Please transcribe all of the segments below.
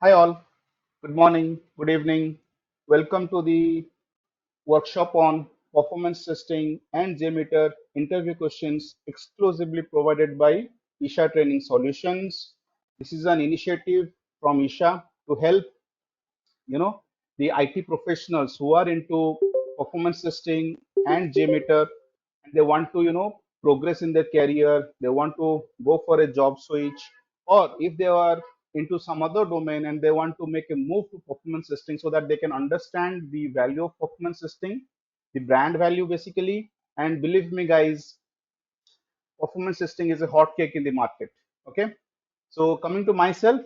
Hi all, good morning, good evening. Welcome to the workshop on performance testing and JMeter interview questions exclusively provided by Isha Training Solutions. This is an initiative from Isha to help the IT professionals who are into performance testing and JMeter, and they want to progress in their career, they want to go for a job switch, or if they are into some other domain and they want to make a move to performance testing so that they can understand the value of performance testing, the brand value basically. And believe me guys, performance testing is a hot cake in the market. Okay, so coming to myself,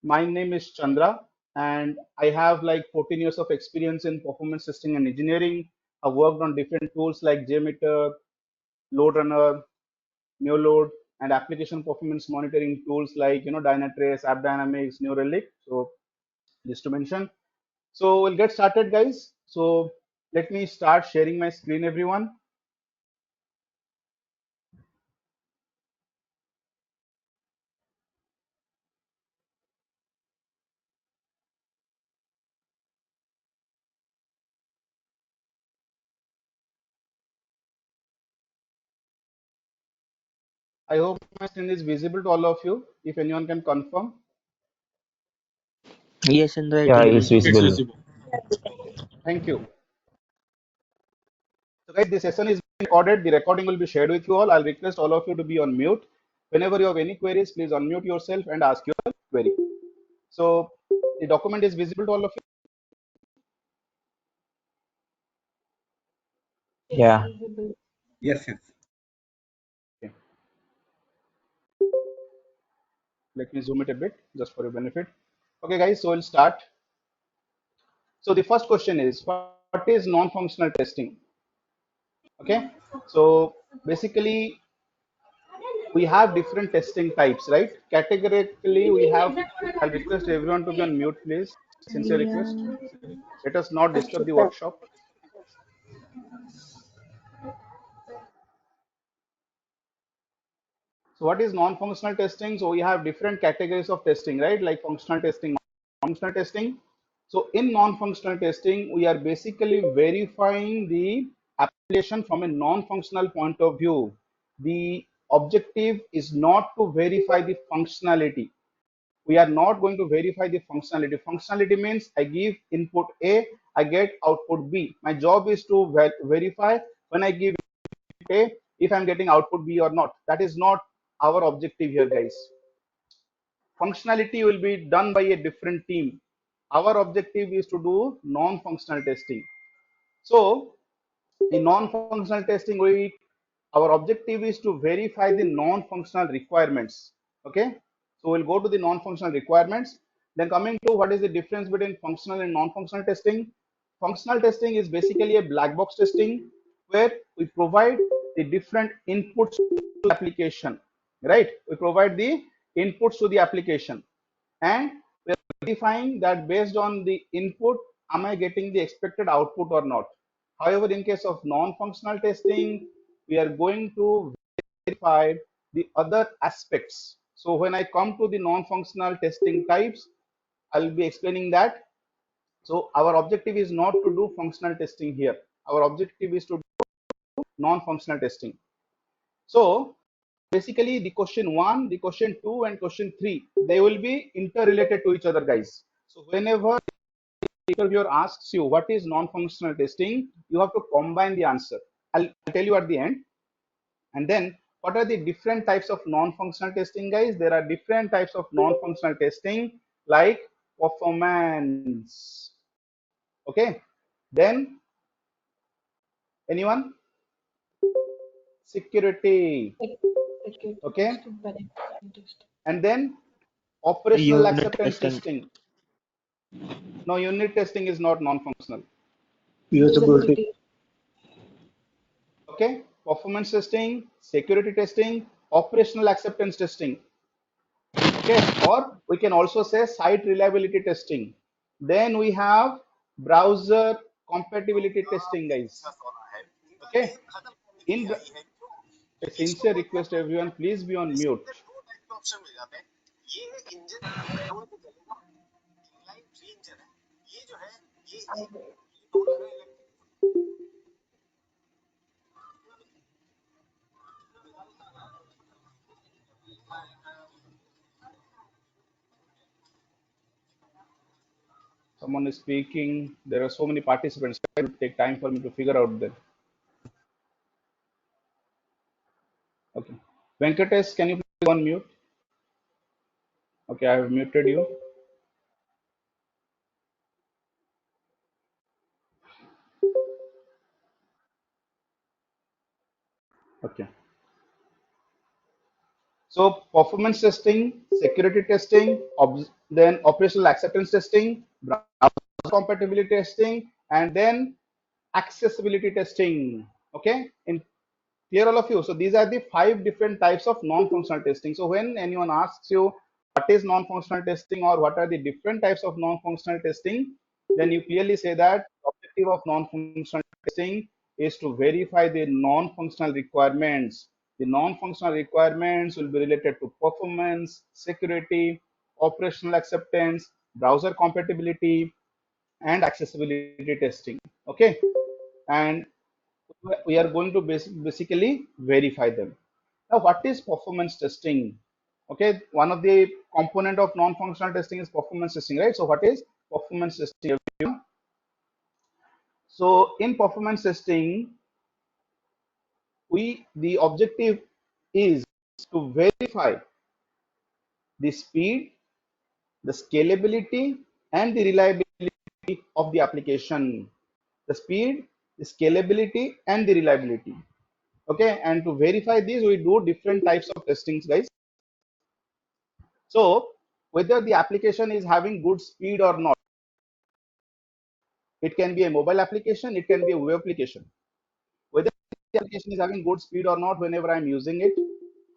my name is Chandra, and I have like 14 years of experience in performance testing and engineering. I've worked on different tools like JMeter, LoadRunner, NeoLoad, and application performance monitoring tools like Dynatrace, AppDynamics, New Relic. So just to mention. So we'll get started, guys. So let me start sharing my screen, everyone. I hope my screen is visible to all of you. If anyone can confirm. Yes, Chandra, it Yeah, is it's visible. It's visible. visible. Okay, thank you. So guys, this session is being recorded. The recording will be shared with you all. I'll request all of you to be on mute. Whenever you have any queries, please unmute yourself and ask your query. So the document is visible to all of Yeah. Yes, yes. you. Okay. Let me zoom it a bit just for your benefit. Okay, guys, so we'll start. So the first question is, what is non-functional testing? Okay, so basically we have different testing types, right? Categorically, we have, I'll request everyone to be on mute, please. Sincere request. Let us not disturb the workshop. So what is non-functional testing? So we have different categories of testing, right? Like functional testing, non-functional testing. So in non-functional testing, we are basically verifying the application from a non-functional point of view. The objective is not to verify the functionality. We are not going to verify the functionality. Functionality means I give input A, I get output B. My job is to verify when I give A if I'm getting output B or not. That is not our objective here, guys. Functionality will be done by a different team. Our objective is to do non-functional testing. So in non-functional testing, our objective is to verify the non-functional requirements. Okay, so we'll go to the non-functional requirements. Then coming to what is the difference between functional and non-functional testing. Functional testing is basically a black box testing where we provide the different inputs to the application, right? We provide the inputs to the application, and we're verifying that based on the input, am I getting the expected output or not? However, in case of non-functional testing, we are going to verify the other aspects. So when I come to the non-functional testing types, I'll be explaining that. So our objective is not to do functional testing here. Our objective is to do non-functional testing. So basically the question 1, the question 2 and question 3, they will be interrelated to each other, guys. So whenever the interviewer asks you what is non-functional testing, you have to combine the answer. I'll tell you at the end. And then what are the different types of non-functional testing, guys? There are different types of non-functional testing like performance. Okay, then anyone? Security. Okay, and then operational Unit acceptance testing. testing. No, unit testing is not non-functional. Usability. Okay, performance testing, security testing, operational acceptance testing. Okay, or we can also say site reliability testing. Then we have browser compatibility testing, guys. Okay, in a sincere request, everyone, please be on mute. Someone is speaking. There are so many participants. It will take time for me to figure out them. Okay. Venkatesh, can you please unmute? Okay, I have muted you. Okay. So performance testing, security testing, then operational acceptance testing, browser compatibility testing, and then accessibility testing. Okay, in clear all of you. So these are the 5 different types of non-functional testing. So when anyone asks you what is non-functional testing or what are the different types of non-functional testing, then you clearly say that the objective of non-functional testing is to verify the non-functional requirements. The non-functional requirements will be related to performance, security, operational acceptance, browser compatibility, and accessibility testing. Okay, and we are going to basically verify them. Now, what is performance testing? Okay, one of the component of non-functional testing is performance testing, right? So, what is performance testing? So, in performance testing, the objective is to verify the speed, the scalability, and the reliability of the application. The speed, the scalability, and the reliability. Okay, and to verify these, we do different types of testings, guys. So whether the application is having good speed or not, it can be a mobile application, it can be a web application. Whether the application is having good speed or not whenever I'm using it.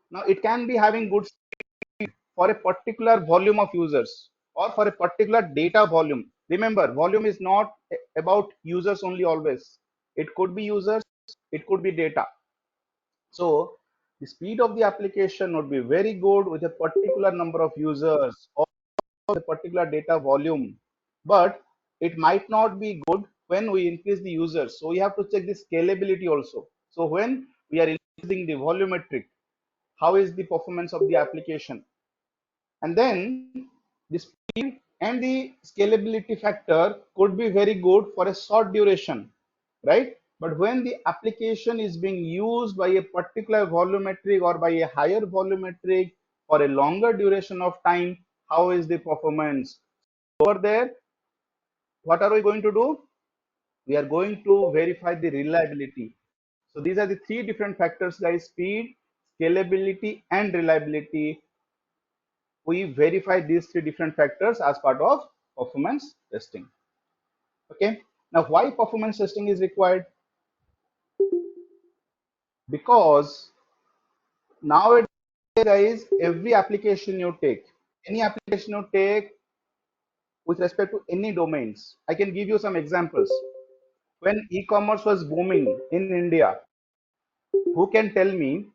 Now it can be having good speed for a particular volume of users or for a particular data volume. Remember, volume is not about users only always. It could be users, it could be data. So the speed of the application would be very good with a particular number of users or a particular data volume, but it might not be good when we increase the users. So we have to check the scalability also. So when we are increasing the volumetric, how is the performance of the application? And then the speed and the scalability factor could be very good for a short duration, right? But when the application is being used by a particular volumetric or by a higher volumetric for a longer duration of time, how is the performance? Over there, what are we going to do? We are going to verify the reliability. So these are the 3 different factors, guys: speed, scalability, and reliability. We verify these 3 different factors as part of performance testing. Okay. Now, why performance testing is required? Because nowadays, guys, every application you take, any application you take with respect to any domains, I can give you some examples. When e-commerce was booming in India, who can tell me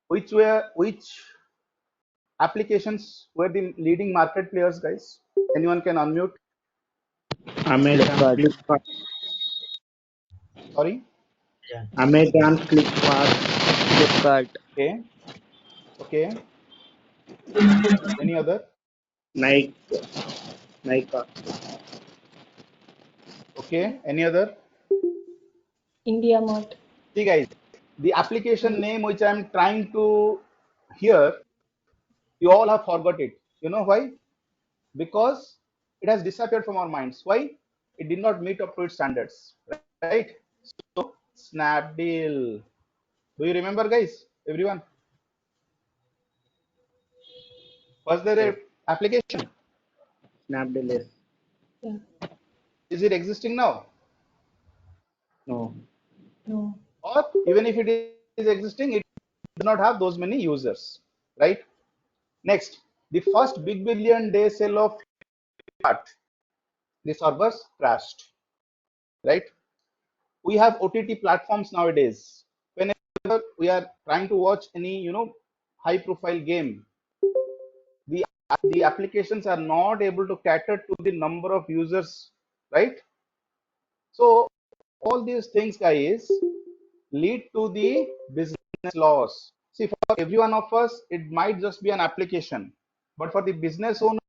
which applications were the leading market players, guys? Anyone can unmute? Amazon, Flipkart. Flipkart, Sorry. Amazon, Flipkart, Flipkart. Okay. Okay. Any other? Nike, Nike. Okay. Any other? India Mart. See, guys, the application name which I'm trying to hear, you all have forgot it. You know why? Because it has disappeared from our minds. Why? It did not meet up to its standards. Right? So, Snapdeal. Do you remember, guys? Everyone? Was there Yes, a application? Snapdeal, yes. Yeah. Is it existing now? No. No. Or even if it is existing, it does not have those many users. Right? Next, the first big billion day sale of Flipkart, the servers crashed, right? We have OTT platforms nowadays. Whenever we are trying to watch any, high profile game, the the applications are not able to cater to the number of users right? So all these things, guys, lead to the business loss. See, for every one of us, it might just be an application, but for the business owners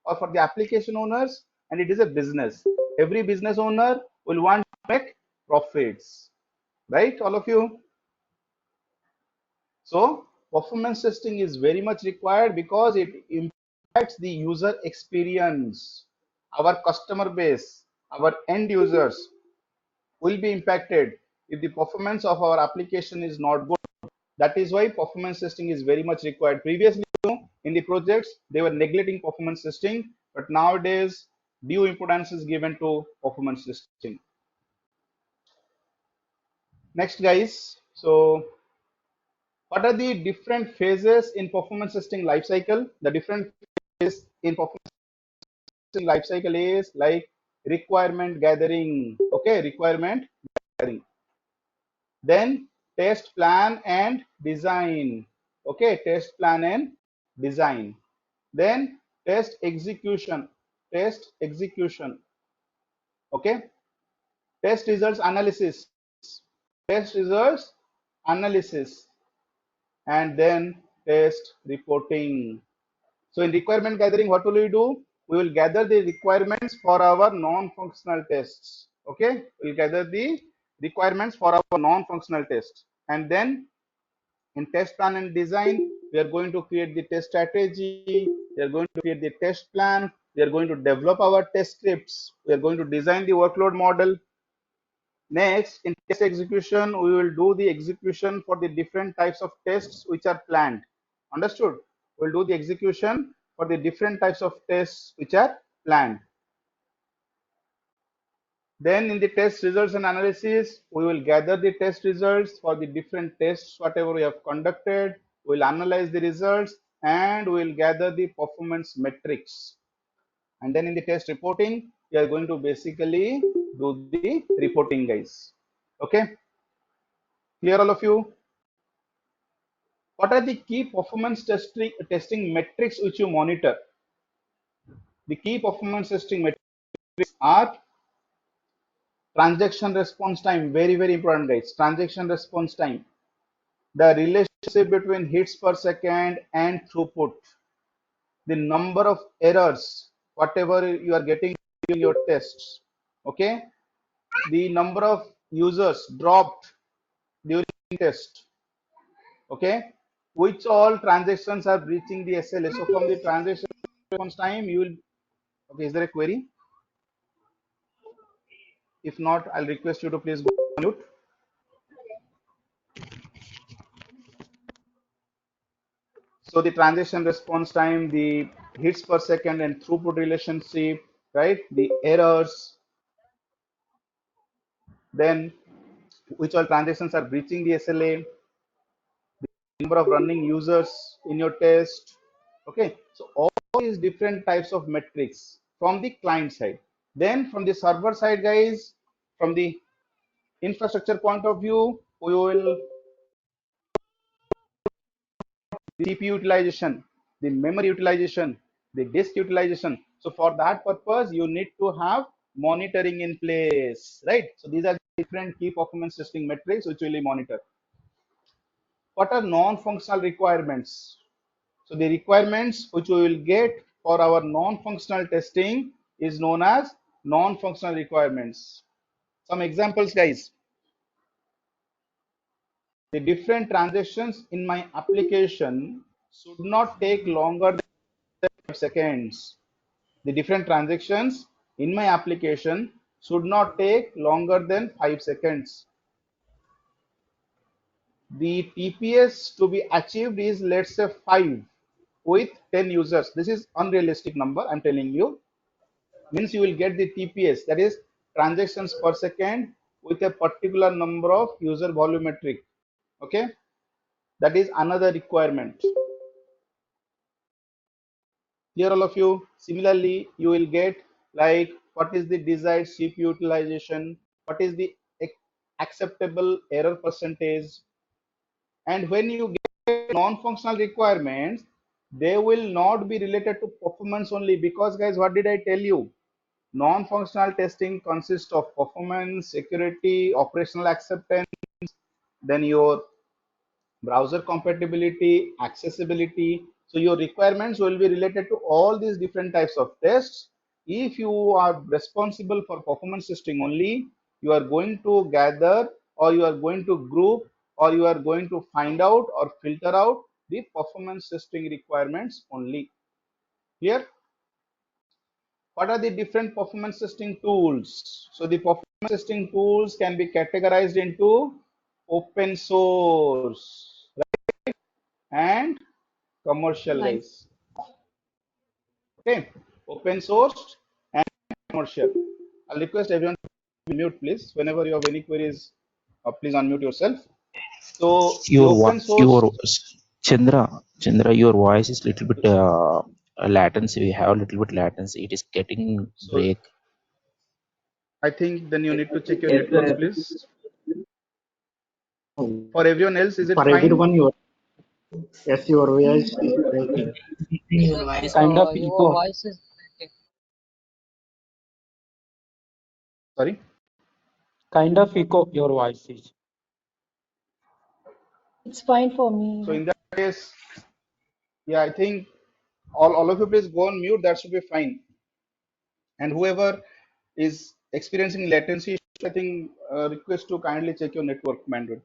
or for the application owners, and it is a business, every business owner will want to make profits, right? All of you. So performance testing is very much required because it impacts the user experience. Our customer base, our end users will be impacted if the performance of our application is not good. That is why performance testing is very much required. Previously, in the projects, they were neglecting performance testing, but nowadays, due importance is given to performance testing. Next, guys. So, what are the different phases in performance testing lifecycle? The different phases in performance testing lifecycle is like requirement gathering. Okay, requirement gathering. Then test plan and design. Okay, test plan and design. Then test execution. Test execution. Okay, test results analysis. Test results analysis. And then test reporting. So in requirement gathering, what will we do? We will gather the requirements for our non-functional tests. Okay, we'll gather the requirements for our non-functional tests. And then in test plan and design, we are going to create the test strategy. We are going to create the test plan. We are going to develop our test scripts. We are going to design the workload model. Next, in test execution, we will do the execution for the different types of tests which are planned. Understood? We'll do the execution for the different types of tests which are planned. Then in the test results and analysis, we will gather the test results for the different tests, whatever we have conducted. We'll analyze the results and we'll gather the performance metrics. And then in the test reporting, we are going to basically do the reporting, guys. Okay, clear all of you? What are the key performance testing metrics which you monitor? The key performance testing metrics are transaction response time, very, very important, guys. Transaction response time, the relationship between hits per second and throughput, the number of errors, whatever you are getting during your tests, okay, the number of users dropped during test, okay, which all transactions are breaching the SLA. So from the transaction response time, you will, okay, is there a query? If not, I'll request you to please go on mute. So the transaction response time, the hits per second and throughput relationship, right? The errors, then which all transactions are breaching the SLA, the number of running users in your test. Okay, so all these different types of metrics from the client side. Then from the server side, guys, from the infrastructure point of view, we will the CPU utilization, the memory utilization, the disk utilization. So for that purpose, you need to have monitoring in place, right? So these are different key performance testing metrics which will monitor. What are non-functional requirements? So the requirements which we will get for our non-functional testing is known as non-functional requirements. Some examples, guys. The different transactions in my application should not take longer than 5 seconds. The different transactions in my application should not take longer than 5 seconds. The TPS to be achieved is, let's say, 5 with 10 users. This is unrealistic number, I'm telling you. Means you will get the TPS, that is transactions per second with a particular number of user volumetric. Okay, that is another requirement. Clear all of you? Similarly, you will get like what is the desired CPU utilization, what is the acceptable error percentage, and when you get non-functional requirements, they will not be related to performance only, because guys, what did I tell you? Non-functional testing consists of performance, security, operational acceptance, then your browser compatibility, accessibility. So your requirements will be related to all these different types of tests. If you are responsible for performance testing only, you are going to gather, or you are going to group, or you are going to find out or filter out the performance testing requirements only. Clear? What are the different performance testing tools? So the performance testing tools can be categorized into open source and commercial, Right. guys. Okay, open sourced and commercial. I'll request everyone to mute, please. Whenever you have any queries, please unmute yourself. So the open source. Chandra, your voice is little bit latency. We have a little bit latency. It is getting So break. I think then you need to check your Yes, networks, please. For everyone else, is it for fine? everyone, your voice is breaking. Kind of Your echo. voice is breaking. Sorry. Kind of echo. Your voice is. It's fine for me. So in that case, yeah, I think all of you please go on mute. That should be fine. And whoever is experiencing latency, I think request to kindly check your network bandwidth.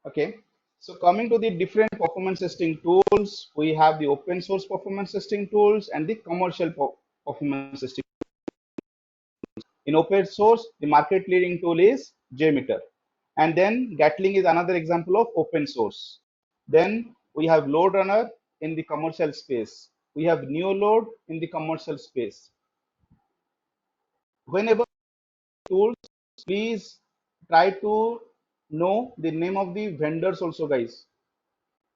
Okay. So coming to the different performance testing tools, we have the open source performance testing tools and the commercial performance testing. In open source, the market leading tool is JMeter. And then Gatling is another example of open source. Then we have LoadRunner in the commercial space. We have NeoLoad in the commercial space. Whenever tools, please try to know the name of the vendors also, guys.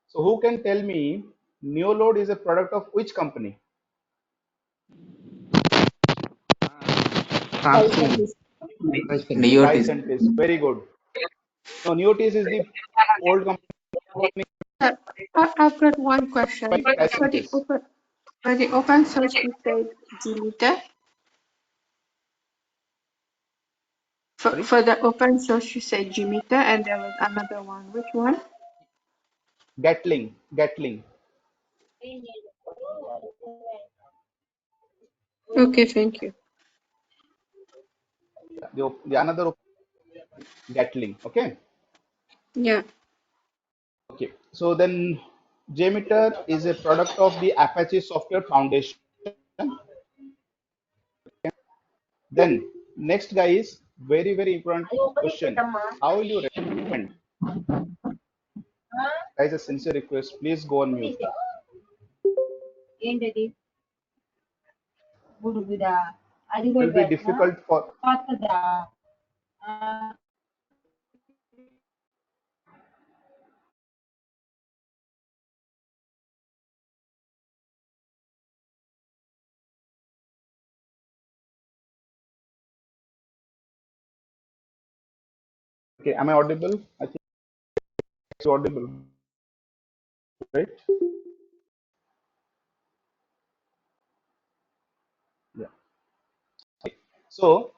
So who can tell me NeoLoad is a product of which company? Price Transient. and list. Price Neotis. and Taste. Very good. No, Neotis is the old company. I've got one question. Price For and the Taste. open, for the open source, you said JMeter. Sorry, For the open source, you said JMeter, and there was another one. Which one? Gatling. Okay, thank you. The another Gatling. Okay. Yeah. Okay. So then JMeter is a product of the Apache Software Foundation. Then next guy is very important question. How will you recommend? Guys, a sincere request. Please go on mute. It will be difficult for. Okay, am I audible? I think it's audible, right? Yeah. So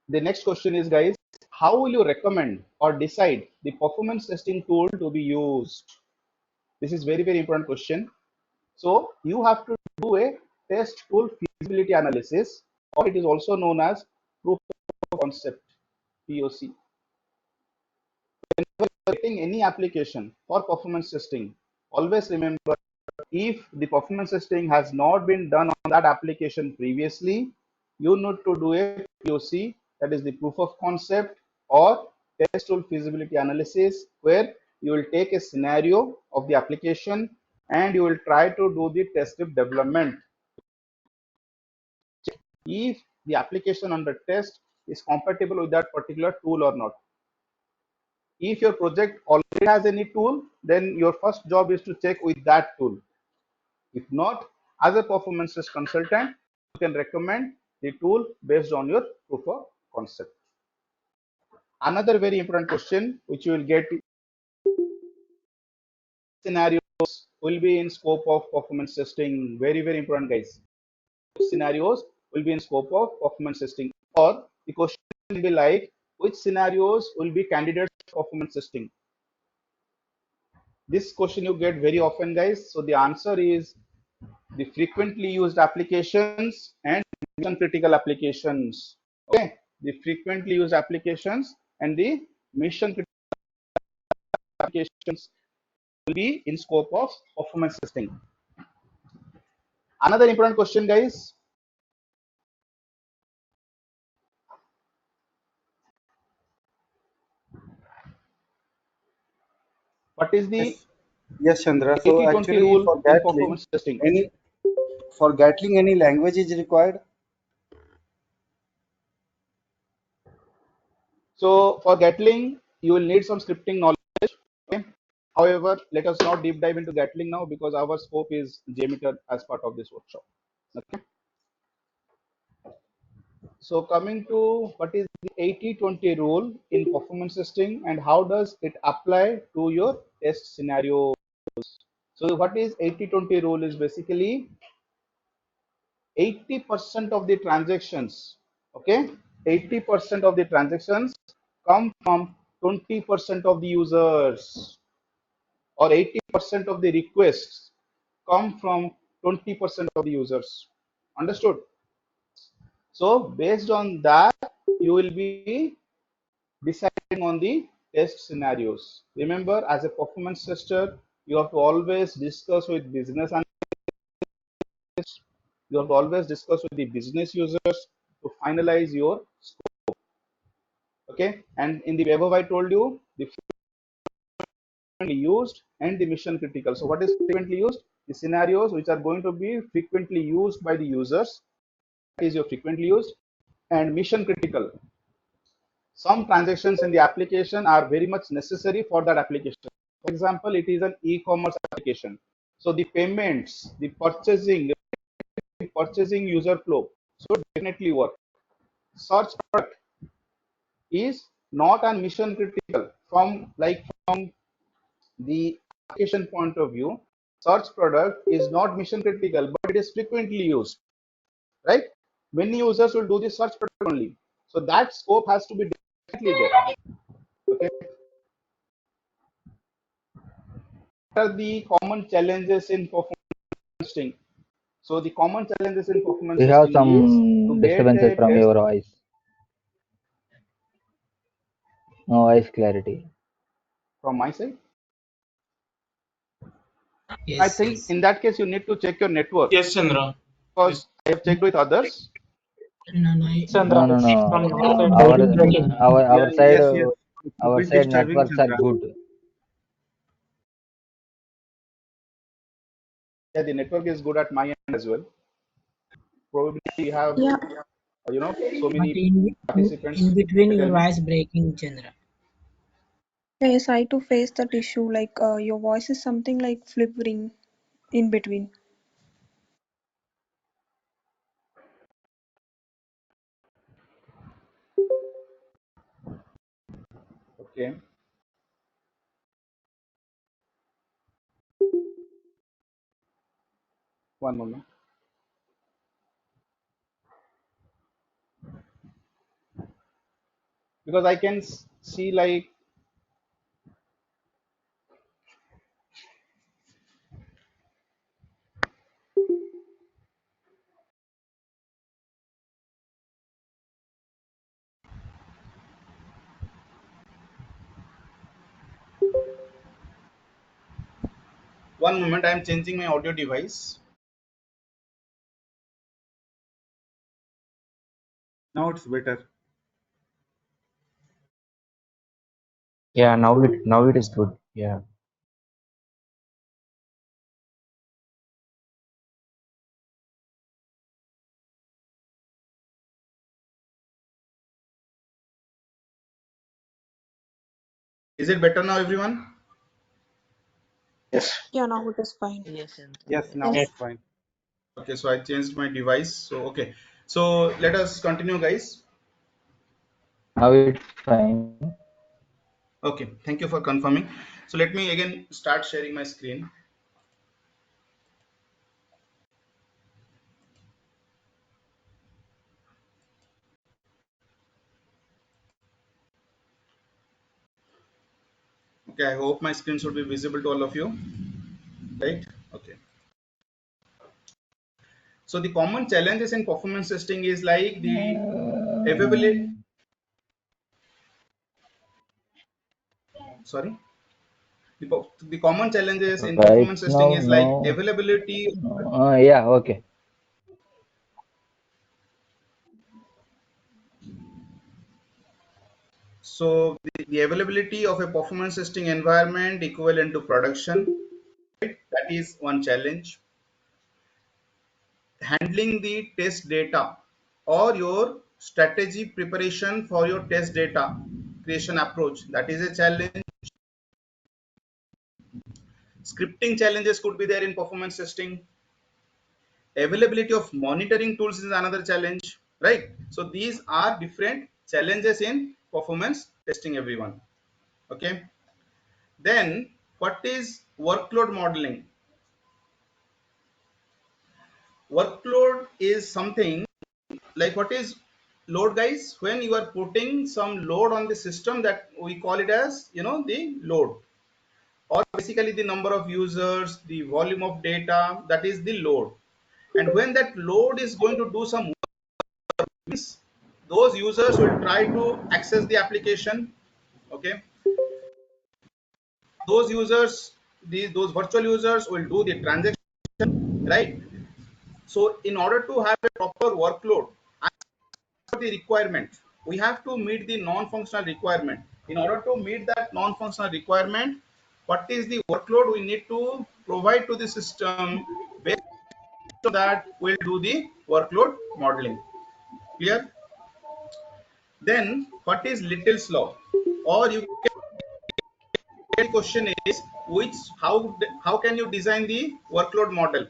the next question is, guys, how will you recommend or decide the performance testing tool to be used? This is very important question. So you have to do a test tool feasibility analysis, or it is also known as proof of concept, POC. Whenever any application for performance testing, always remember, if the performance testing has not been done on that application previously, you need to do a POC, that is the proof of concept, or test tool feasibility analysis, where you will take a scenario of the application and you will try to do the test script development. If the application under test is compatible with that particular tool or not. If your project already has any tool, then your first job is to check with that tool. If not, as a performance test consultant, you can recommend the tool based on your proof of concept. Another very important question which you will get, scenarios will be in scope of performance testing? Very, very important, guys. Which scenarios will be in scope of performance testing? Or the question will be like, which scenarios will be candidates for performance testing? This question you get very often, guys. So the answer is the frequently used applications and mission critical applications. Okay, the frequently used applications and the mission critical applications will be in scope of performance testing. Another important question, guys. What is the Yes, yes, Chandra. So 80-20 actually, rule in performance testing? For Gatling, any language is required? So for Gatling, you will need some scripting knowledge. Okay. However, let us not deep dive into Gatling now because our scope is JMeter as part of this workshop. Okay. So coming to what is the 80-20 rule in performance testing and how does it apply to your test scenario? So what is 80-20 rule is basically 80% of the transactions, okay, 80% of the transactions come from 20% of the users, or 80% of the requests come from 20% of the users. Understood? So based on that, you will be deciding on the test scenarios. Remember, as a performance tester, you have to always discuss with business analysts, you have to always discuss with the business users to finalize your scope. Okay, and in the above I told you the frequently used and the mission critical. So what is frequently used? The scenarios which are going to be frequently used by the users, that is your frequently used. And mission critical, some transactions in the application are very much necessary for that application. For example, it is an e-commerce application, so the payments, the purchasing user flow should definitely work. Search product is not a mission critical from the application point of view. Search product is not mission critical, but it is frequently used, right? Many users will do the search product only, so that scope has to be definitely there. Okay, what are the common challenges in performance testing? So the common challenges in performance We have testing is to some get disturbances a from test. your voice. No voice clarity. From my side, I Yes, think yes. in that case you need to check your network, Yes, Chandra. Yes. because I have checked with others. No, no, No, Chandra, no, it's from no. your side. Our Voice is breaking. our Yeah, our side yes, yes. It's a our bit side disturbing, networks are Chandra. good. Yeah, the network is good at my end as well. Probably we have Yeah. so But many in participants. between Tell your me. voice breaking, Chandra. Yes, I too face that issue. Like your voice is something like flickering in between. Okay, one moment, because I can see like one moment. I am changing my audio device. Now it's better. Yeah, now it is good. Yeah. Is it better now, everyone? Yes. Yeah, now it is fine. Yes, Chandra. Yes, now Yes. it's fine. Okay, so I changed my device. So okay, so let us continue, guys. Now it's fine. Okay, thank you for confirming. So let me again start sharing my screen. Okay, I hope my screen should be visible to all of you, right? Okay. So the common challenges in performance testing is like the availability. Sorry. The common challenges in Right performance testing now, is like no. availability. No. Yeah, okay. So the availability of a performance testing environment equivalent to production, right? That is one challenge. Handling the test data or your strategy preparation for your test data creation approach, that is a challenge. Scripting challenges could be there in performance testing. Availability of monitoring tools is another challenge, right? So these are different challenges in performance testing, everyone. Okay. Then what is workload modeling? Workload is something like, what is load, guys? When you are putting some load on the system, that we call it as, the load, or basically the number of users, the volume of data, that is the load. And when that load is going to do some work, means those users will try to access the application. Okay, those users, those virtual users will do the transaction, right? So in order to have a proper workload, the requirement, we have to meet the non-functional requirement. In order to meet that non-functional requirement, what is the workload we need to provide to the system? Based on that, we'll do the workload modeling. Clear? Then what is Little's law? Or you can, the question is, which how can you design the workload model?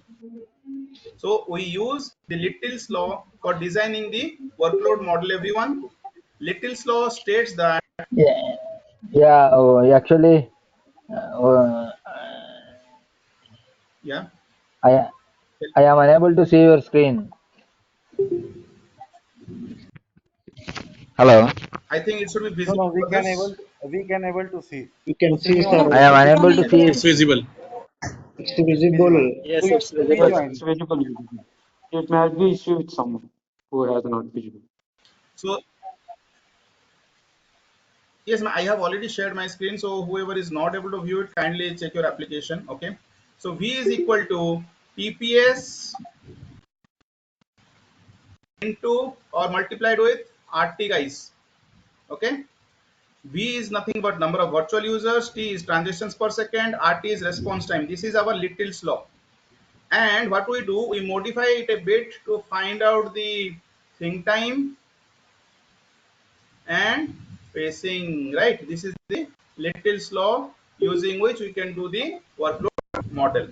So we use the Little's law for designing the workload model, everyone. Little's law states that, Yeah, yeah. Oh, actually, uh, yeah, I I am unable to see your screen. Hello. I think it should be No, visible no, for others. we can able to see. You can So see, Simeon, sir. I am if you unable can to Yes. see It's it. visible. It's visible. visible. Yes, So it's visible. rejoin. It's visible. It might be issue with someone who has not visible. So yes, I have already shared my screen. So whoever is not able to view it, kindly check your application. Okay. So V is equal to TPS into or multiplied with RT, guys. Okay. V is nothing but number of virtual users. T is transactions per second. RT is response time. This is our Little's law. And what we do, we modify it a bit to find out the think time and pacing, right? This is the Little's law, using which we can do the workload model.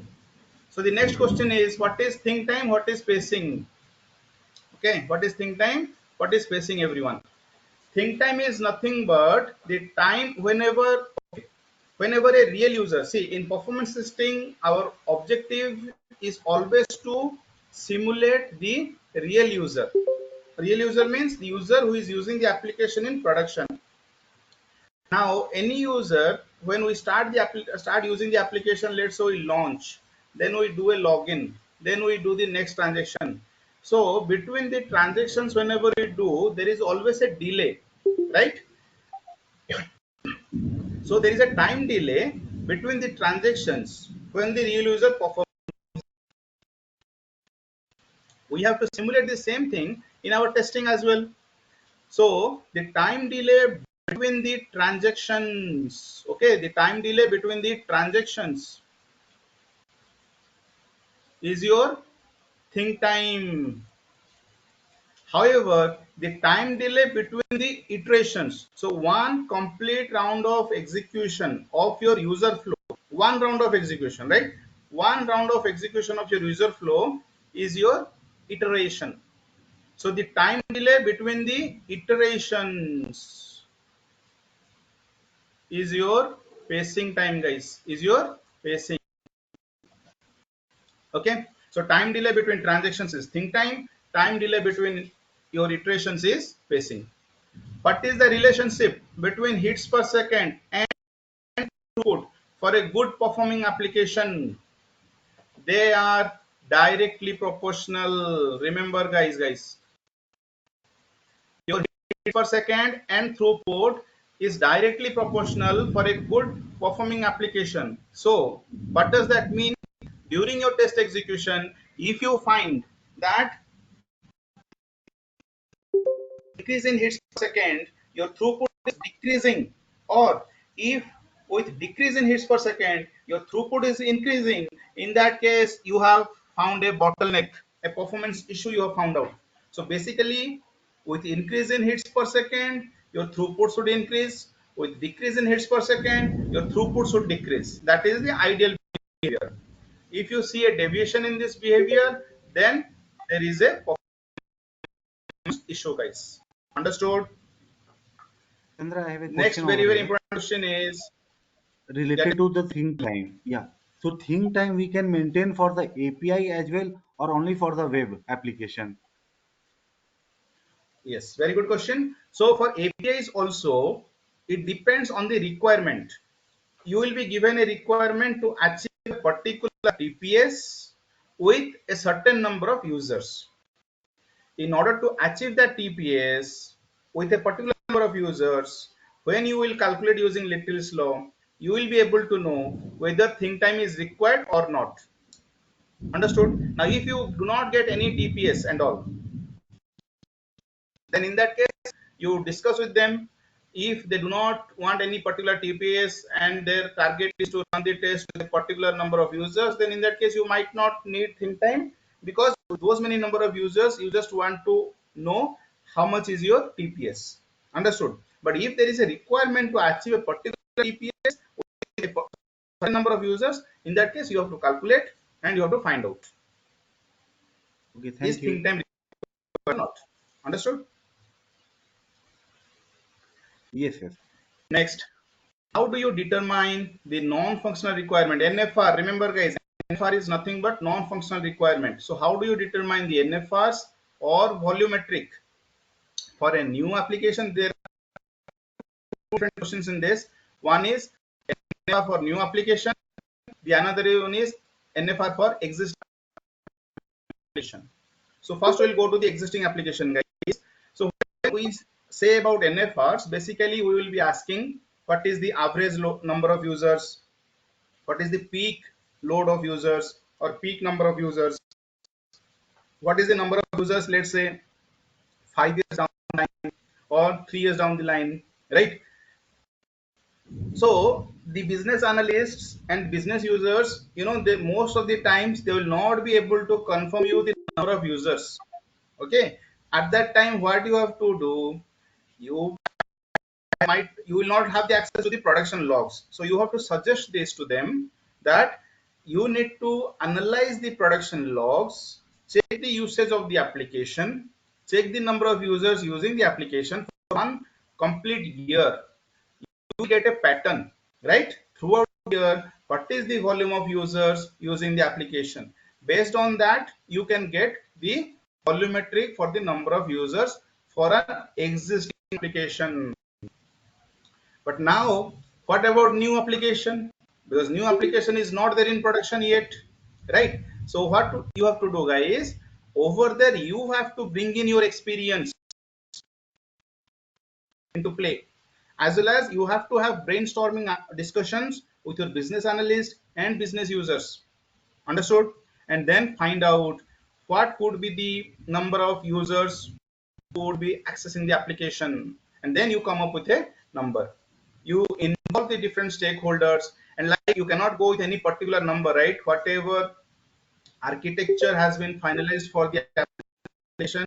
So the next question is, what is think time, what is pacing? Okay, what is think time, what is pacing, everyone? Think time is nothing but the time whenever a real user, see, in performance testing, our objective is always to simulate the real user. Real user means the user who is using the application in production. Now, any user, when we start using the application, let's say we launch, then we do a login, then we do the next transaction. So between the transactions, whenever we do, there is always a delay, right? So there is a time delay between the transactions when the real user performs. We have to simulate the same thing in our testing as well. So the time delay between the transactions, okay, the time delay between the transactions is your think time. However, the time delay between the iterations, so one complete round of execution of your user flow, one round of execution, right? One round of execution of your user flow is your iteration. So the time delay between the iterations is your pacing time, guys, is your pacing. Okay, so time delay between transactions is think time, time delay between your iterations is pacing. What is the relationship between hits per second and throughput for a good performing application, they are directly proportional. Remember, guys, your hit per second and throughput is directly proportional for a good performing application. So what does that mean? During your test execution, if you find that increase in hits per second, your throughput is decreasing, or if with decrease in hits per second, your throughput is increasing, in that case, you have found a bottleneck, a performance issue you have found out. So basically, with increase in hits per second, your throughput should increase. With decrease in hits per second, your throughput should decrease. That is the ideal behavior. If you see a deviation in this behavior, then there is a performance issue, guys. Understood? Chandra, I have a Next, question over very here important question is related to the think time. Yeah. So think time we can maintain for the API as well, or only for the web application? yes, very good question. So for APIs also, it depends on the requirement. You will be given a requirement to achieve a particular TPS with a certain number of users. In order to achieve that TPS with a particular number of users, when you will calculate using Little's law, you will be able to know whether think time is required or not. Understood? Now, if you do not get any TPS and all, then in that case, you discuss with them. If they do not want any particular TPS and their target is to run the test with a particular number of users, then in that case, you might not need think time, because with those many number of users, you just want to know how much is your TPS. Understood? But if there is a requirement to achieve a particular TPS with a certain number of users, in that case, you have to calculate and you have to find out Okay, is thank think you. time or not. Understood? Yes, yes. Next, how do you determine the non-functional requirement? NFR, remember guys, NFR is nothing but non-functional requirement. So how do you determine the NFRs or volumetric? For a new application, there are different questions in this. One is NFR for new application. The another one is NFR for existing application. So first we'll go to the existing application, guys. So when we say about NFRs, basically we will be asking what is the average number of users, what is the peak load of users or peak number of users, what is the number of users, let's say 5 years down the line or 3 years down the line, right? So the business analysts and business users, they most of the times they will not be able to confirm you the number of users. Okay, at that time what you have to do, you you will not have the access to the production logs, so you have to suggest this to them that you need to analyze the production logs, check the usage of the application, check the number of users using the application for one complete year. You get a pattern, right? Throughout the year, what is the volume of users using the application? Based on that, you can get the volumetric for the number of users for an existing application. But now, what about new application? Because new application is not there in production yet, right? So what you have to do, guys, over there you have to bring in your experience into play, as well as you have to have brainstorming discussions with your business analyst and business users. Understood? And then find out what could be the number of users who would be accessing the application, and then you come up with a number. You involve the different stakeholders, and like you cannot go with any particular number, right? Whatever architecture has been finalized for the application,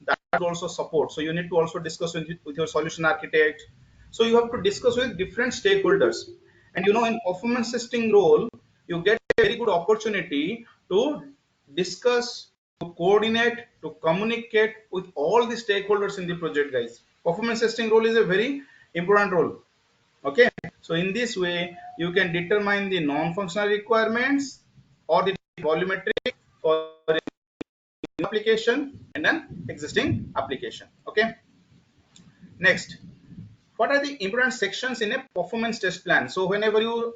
that also support. So you need to also discuss with your solution architect. So you have to discuss with different stakeholders. And in performance testing role, you get a very good opportunity to discuss, to coordinate, to communicate with all the stakeholders in the project, guys. Performance testing role is a very important role. Okay, so in this way you can determine the non-functional requirements or the volumetric for application and an existing application. Okay, next, what are the important sections in a performance test plan? So whenever you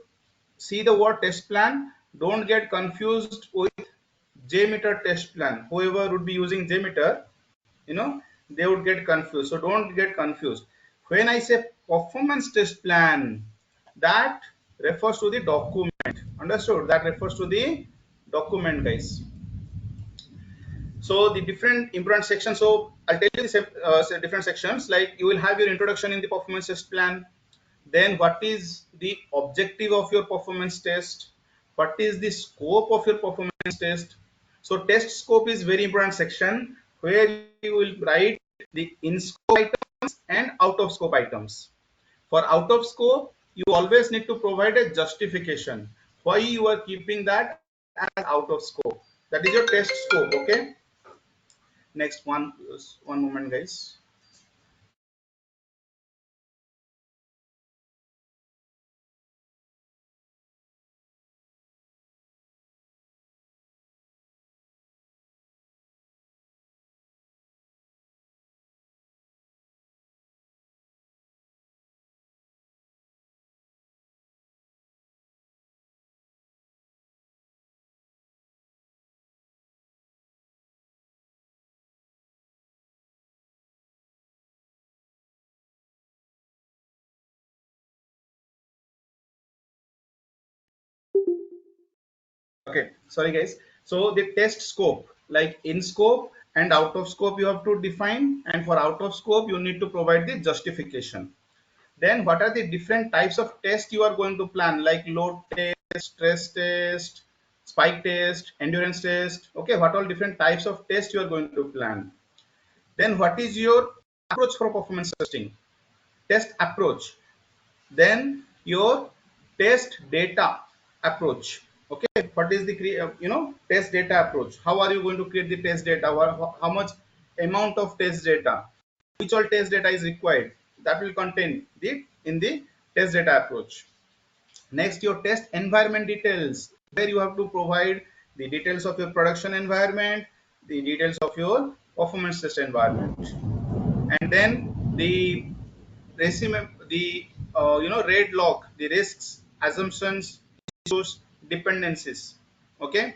see the word test plan, don't get confused with JMeter test plan. Whoever would be using JMeter, they would get confused. So don't get confused. When I say performance test plan, that refers to the document. Understood? That refers to the document, guys. So the different important sections. So I'll tell you the different sections. Like you will have your introduction in the performance test plan. Then what is the objective of your performance test? What is the scope of your performance test? So test scope is very important section where you will write the in scope items and out of scope items. For out of scope, you always need to provide a justification why you are keeping that as out of scope. That is your test scope. Okay. Next one moment, guys. Okay, sorry guys. So the test scope, like in scope and out of scope, you have to define, and for out of scope, you need to provide the justification. Then what are the different types of tests you are going to plan, like load test, stress test, spike test, endurance test? Okay, what all different types of tests you are going to plan? Then what is your approach for performance testing? Test approach. Then your test data approach. Okay, what is the test data approach? How are you going to create the test data? How much amount of test data, which all test data is required? That will contain in the test data approach. Next, your test environment details, where you have to provide the details of your production environment, the details of your performance test environment. And then the resume, the red log, the risks, assumptions, issues, dependencies. Okay,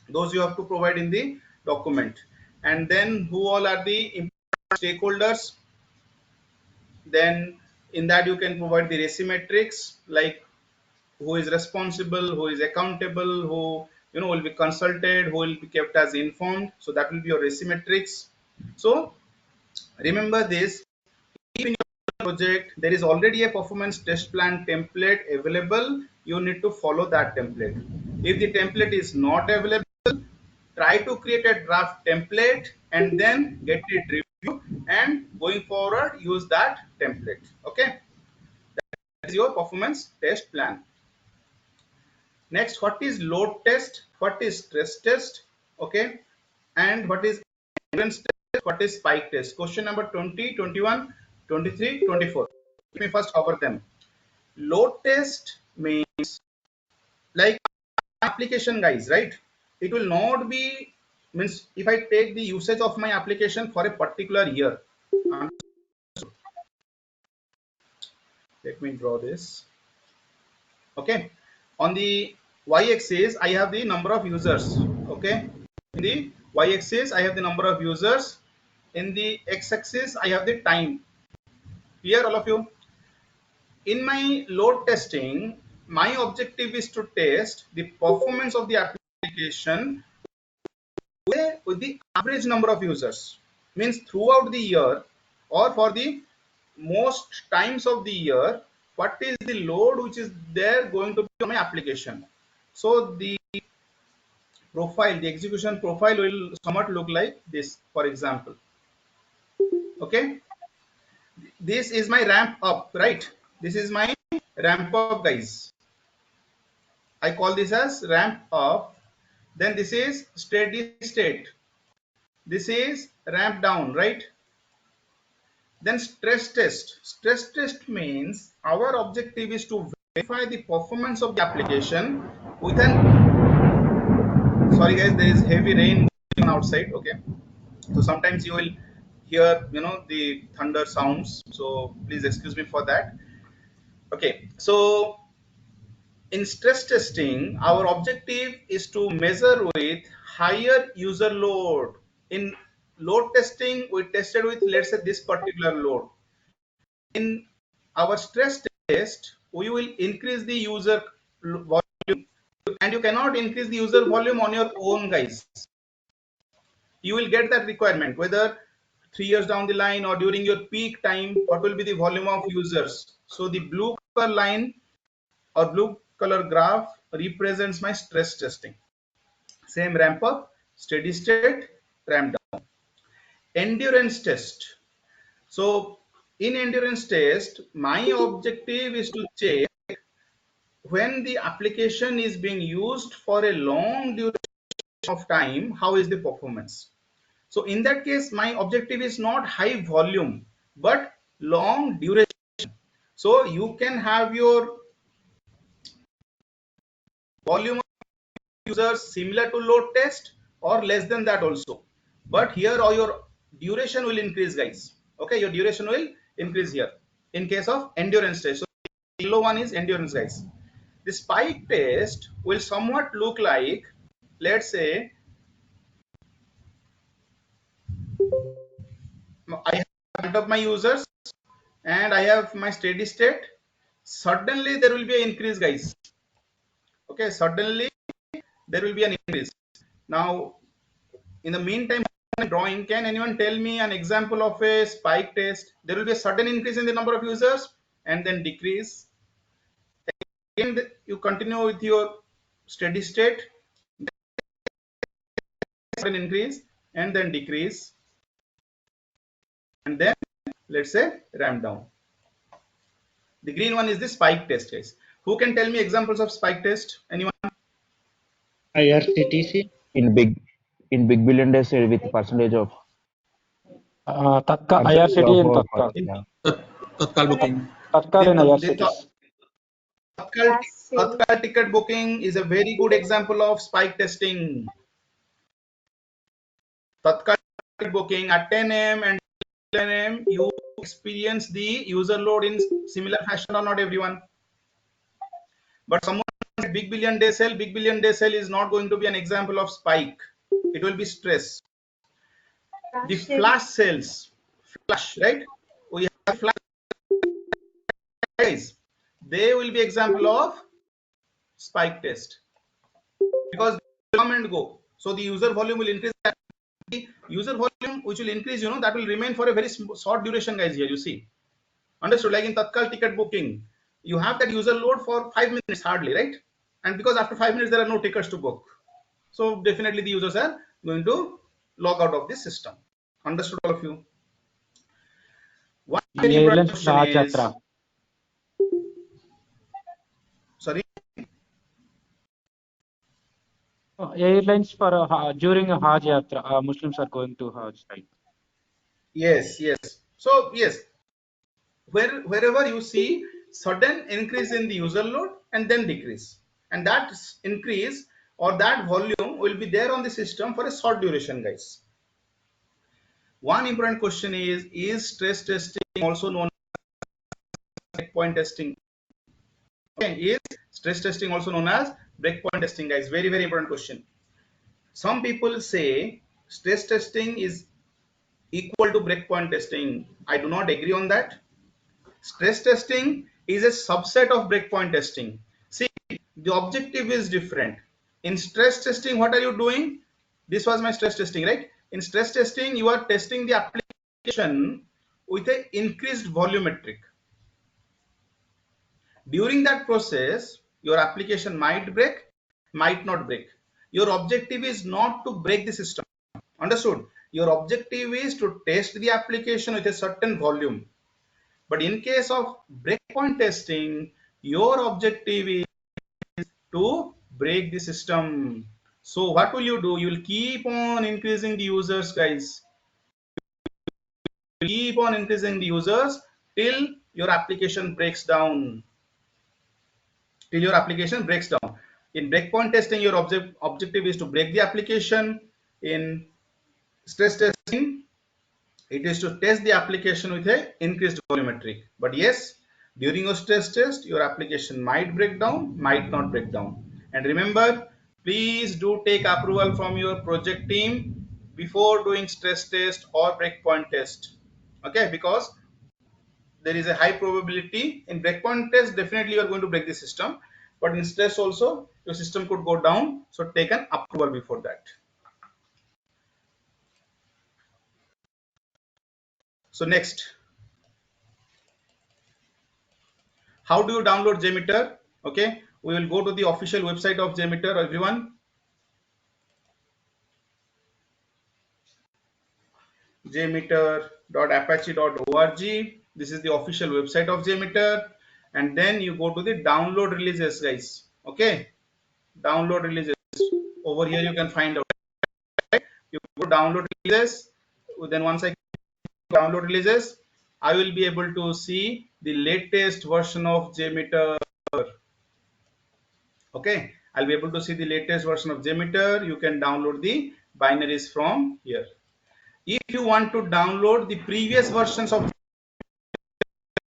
those you have to provide in the document. And then who all are the important stakeholders? Then in that you can provide the RACI metrics, like who is responsible, who is accountable, who will be consulted, who will be kept as informed. So that will be your RACI metrics. So remember this, if in your project there is already a performance test plan template available, you need to follow that template. If the template is not available, try to create a draft template and then get it reviewed, and going forward use that template. Okay, that is your performance test plan. Next, what is load test, what is stress test? Okay, and what is endurance test, what is spike test? Question number 20, 21, 23, 24. Let me first cover them. Load test means like application, guys, right? It will not be, means if I take the usage of my application for a particular year. Let me draw this. Okay, on the y-axis I have the number of users. Okay, in the y-axis I have the number of users, in the x-axis I have the time. Clear, all of you? In my load testing, my objective is to test the performance of the application with the average number of users, means throughout the year or for the most times of the year, what is the load which is there going to be on my application. So the profile, the execution profile will somewhat look like this, for example. Okay, this is my ramp up, right? This is my ramp up, guys. I call this as ramp up. Then this is steady state, this is ramp down, right? Then stress test. Stress test means our objective is to verify the performance of the application with an, sorry guys, there is heavy rain outside. Okay, so sometimes you will here, the thunder sounds, so please excuse me for that. Okay, so in stress testing, our objective is to measure with higher user load. In load testing, we tested with, let's say, this particular load. In our stress test, we will increase the user volume, and you cannot increase the user volume on your own, guys. You will get that requirement, whether 3 years down the line or during your peak time, what will be the volume of users. So the blue color line or blue color graph represents my stress testing. Same ramp up, steady state, ramp down. Endurance test. So in endurance test, my objective is to check when the application is being used for a long duration of time, how is the performance. So in that case, my objective is not high volume, but long duration. So you can have your volume of users similar to load test or less than that also. But here all your duration will increase, guys. Okay, your duration will increase here in case of endurance test. So the yellow one is endurance, guys. The spike test will somewhat look like, let's say, I have up my users and I have my steady state. Suddenly there will be an increase, guys. Okay, suddenly there will be an increase. Now, in the meantime, drawing, can anyone tell me an example of a spike test? There will be a sudden increase in the number of users and then decrease. Again, you continue with your steady state, sudden increase and then decrease, and then let's say ramp down. The green one is the spike test, guys. Who can tell me examples of spike test? Anyone? IRCTC. In big billion days with percentage of IRCT and our Tatkal. yeah. Tatkal booking. Tatkal and The IRCTs. Tatkal ticket booking is a very good example of spike testing. Tatkal ticket booking at 10 a.m. and 11 a.m. you experience the user load in similar fashion or not, everyone? But someone big billion day sale is not going to be an example of spike. It will be stress. The flash sales, right? We have flash, guys. They will be example of spike test because they come and go. So the user volume will increase. The user volume which will increase, that will remain for a very short duration, guys. Here you see, understood? Like in Tatkal ticket booking, you have that user load for 5 minutes hardly, right? And because after 5 minutes there are no tickets to book, so definitely the users are going to log out of this system. Understood, all of you? One very important Airlines question Hajj is, Yatra. sorry. Airlines for during a Hajj Yatra, Muslims are going to Hajj, right? Yes, yes. So yes, wherever you see sudden increase in the user load and then decrease, and that increase or that volume will be there on the system for a short duration, guys. One important question is stress testing also known as breakpoint testing? Okay, is stress testing also known as breakpoint testing, guys? Very, very important question. Some people say stress testing is equal to breakpoint testing. I do not agree on that. Stress testing is a subset of breakpoint testing. See, the objective is different. In stress testing, what are you doing? This was my stress testing, right? In stress testing, you are testing the application with an increased volumetric. During that process, your application might break, might not break. Your objective is not to break the system. Understood? Your objective is to test the application with a certain volume. But in case of breakpoint testing, your objective is to break the system. So what will you do? You will keep on increasing the users, guys. Keep on increasing the users till your application breaks down. Till your application breaks down. In breakpoint testing, your objective is to break the application. In stress testing, it is to test the application with a increased volumetric. But yes, during your stress test, your application might break down, might not break down. And remember, please do take approval from your project team before doing stress test or breakpoint test. Okay, because there is a high probability in breakpoint test, definitely you are going to break the system, but in stress also your system could go down. So take an approval before that. So next, how do you download JMeter? Okay, we will go to the official website of JMeter, everyone. jmeter.apache.org. This is the official website of JMeter. And then you go to the download releases, guys. Okay, download releases. Over here you can find out. You go download releases. Then once I download releases, I will be able to see the latest version of JMeter. Okay, I'll be able to see the latest version of JMeter. You can download the binaries from here. If you want to download the previous versions of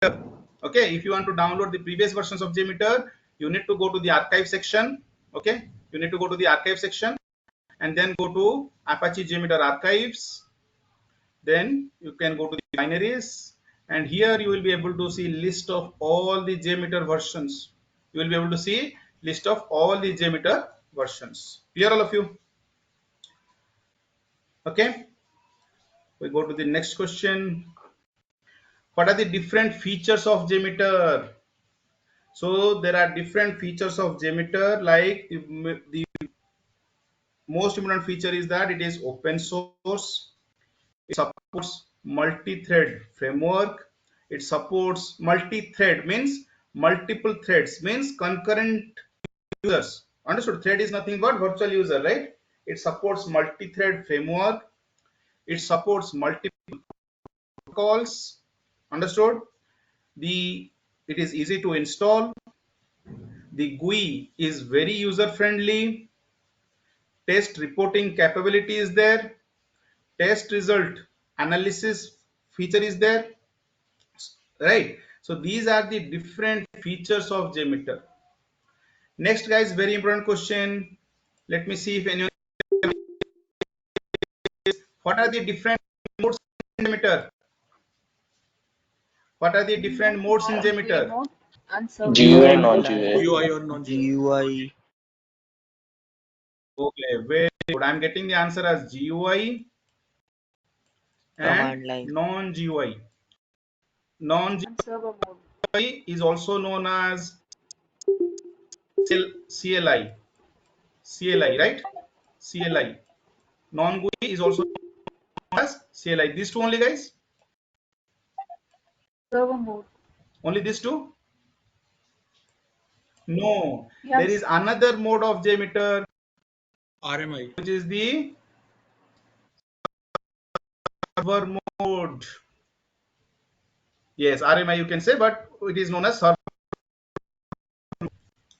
JMeter, okay, if you want to download the previous versions of JMeter, you need to go to the archive section. Okay, you need to go to the archive section and then go to Apache JMeter archives. Then you can go to the binaries, and here you will be able to see list of all the JMeter versions. You will be able to see list of all the JMeter versions. Clear, all of you? Okay, we go to the next question. What are the different features of JMeter? So there are different features of JMeter. Like the most important feature is that it is open source. It supports multi-thread framework. It supports multi-thread means multiple threads, means concurrent users. Understood? Thread is nothing but virtual user, right? It supports multi-thread framework. It supports multiple protocols. Understood? It is easy to install. The GUI is very user friendly. Test reporting capability is there. Test result analysis feature is there, right? So these are the different features of JMeter. Next, guys, very important question. Let me see if anyone. What are the different modes in JMeter? What are the different modes in JMeter? GUI and Command non-GUI. line, GUI or non-GUI? GUI, Okay, very good. I'm getting the answer as GUI and command line, non-GUI. Non-GUI is also known as CLI. CLI, right? CLI. Non-GUI is also known as CLI. These two only, guys? Server mode. Only these two? No. Yes. There is another mode of JMeter, RMI. which is the server mode. Yes, RMI you can say, but it is known as server.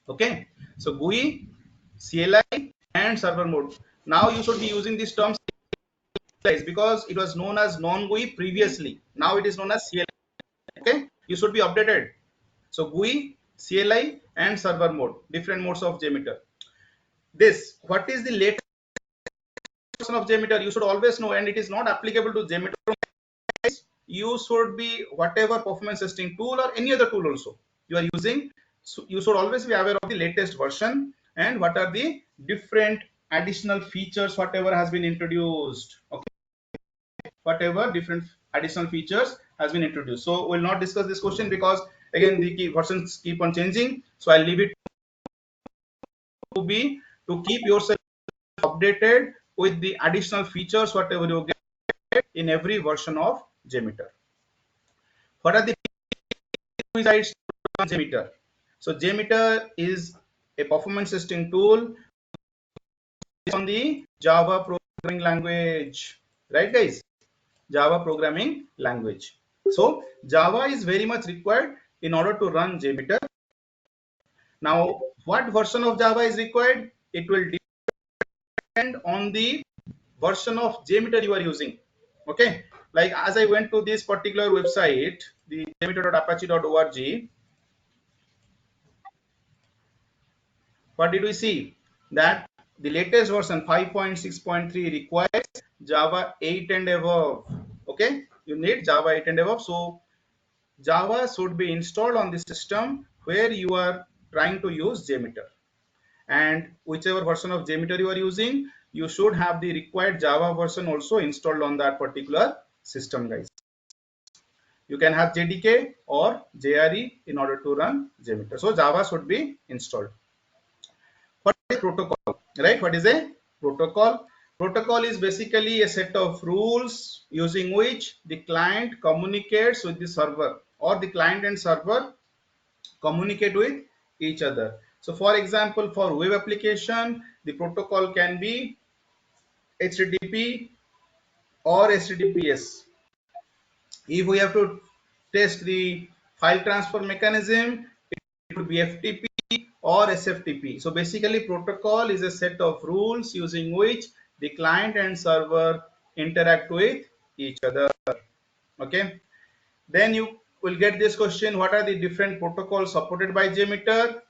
Okay. So GUI, CLI, and server mode. Now you should be using these terms because it was known as non-GUI previously. Now it is known as CLI. Okay. You should be updated. So GUI, CLI, and server mode, different modes of JMeter. What is the latest version of JMeter? You should always know, and it is not applicable to JMeter. You should be whatever performance testing tool or any other tool also you are using. So you should always be aware of the latest version and what are the different additional features, whatever has been introduced. Okay, whatever different additional features has been introduced. So we'll not discuss this question because again the versions keep on changing. So I'll leave it to keep yourself updated with the additional features whatever you get in every version of JMeter. What are the besides JMeter? So JMeter is a performance testing tool on the Java programming language, right, guys? Java programming language. So Java is very much required in order to run JMeter. Now, what version of Java is required? It will depend on the version of JMeter you are using. Okay, Like as I went to this particular website, the jmeter.apache.org, what did we see? That the latest version 5.6.3 requires Java 8 and above. Okay, you need Java 8 and above. So Java should be installed on the system where you are trying to use JMeter. And whichever version of JMeter you are using, you should have the required Java version also installed on that particular system, guys. You can have JDK or JRE in order to run JMeter. So Java should be installed. What is protocol? Right? What is a protocol? Protocol is basically a set of rules using which the client communicates with the server, or the client and server communicate with each other. So for example, for web application, the protocol can be HTTP or HTTPS. If we have to test the file transfer mechanism, it would be FTP or SFTP. So basically protocol is a set of rules using which the client and server interact with each other. Okay. Then you will get this question, what are the different protocols supported by JMeter?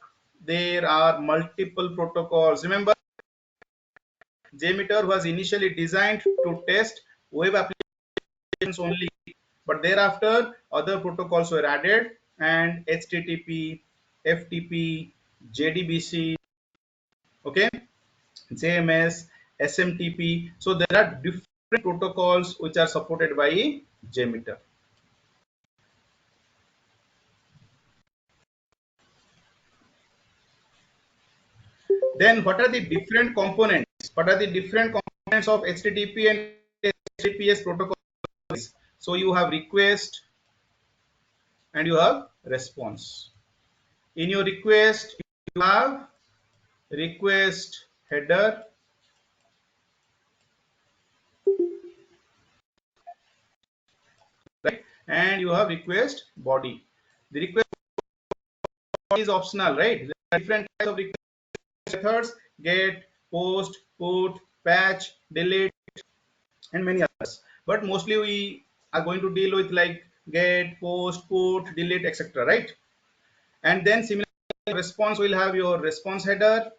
There are multiple protocols. Remember, JMeter was initially designed to test web applications only, but thereafter other protocols were added, and HTTP, FTP, JDBC, okay, JMS, SMTP. So there are different protocols which are supported by JMeter. Then what are the different components? What are the different components of HTTP and HTTPS protocols? So you have request and you have response. In your request, you have request header, right? And you have request body. The request body is optional, right? There are different types of request methods: get, post, put, patch, delete, and many others. But mostly we are going to deal with like get, post, put, delete, etc. Right? And then similarly, response will have your response header,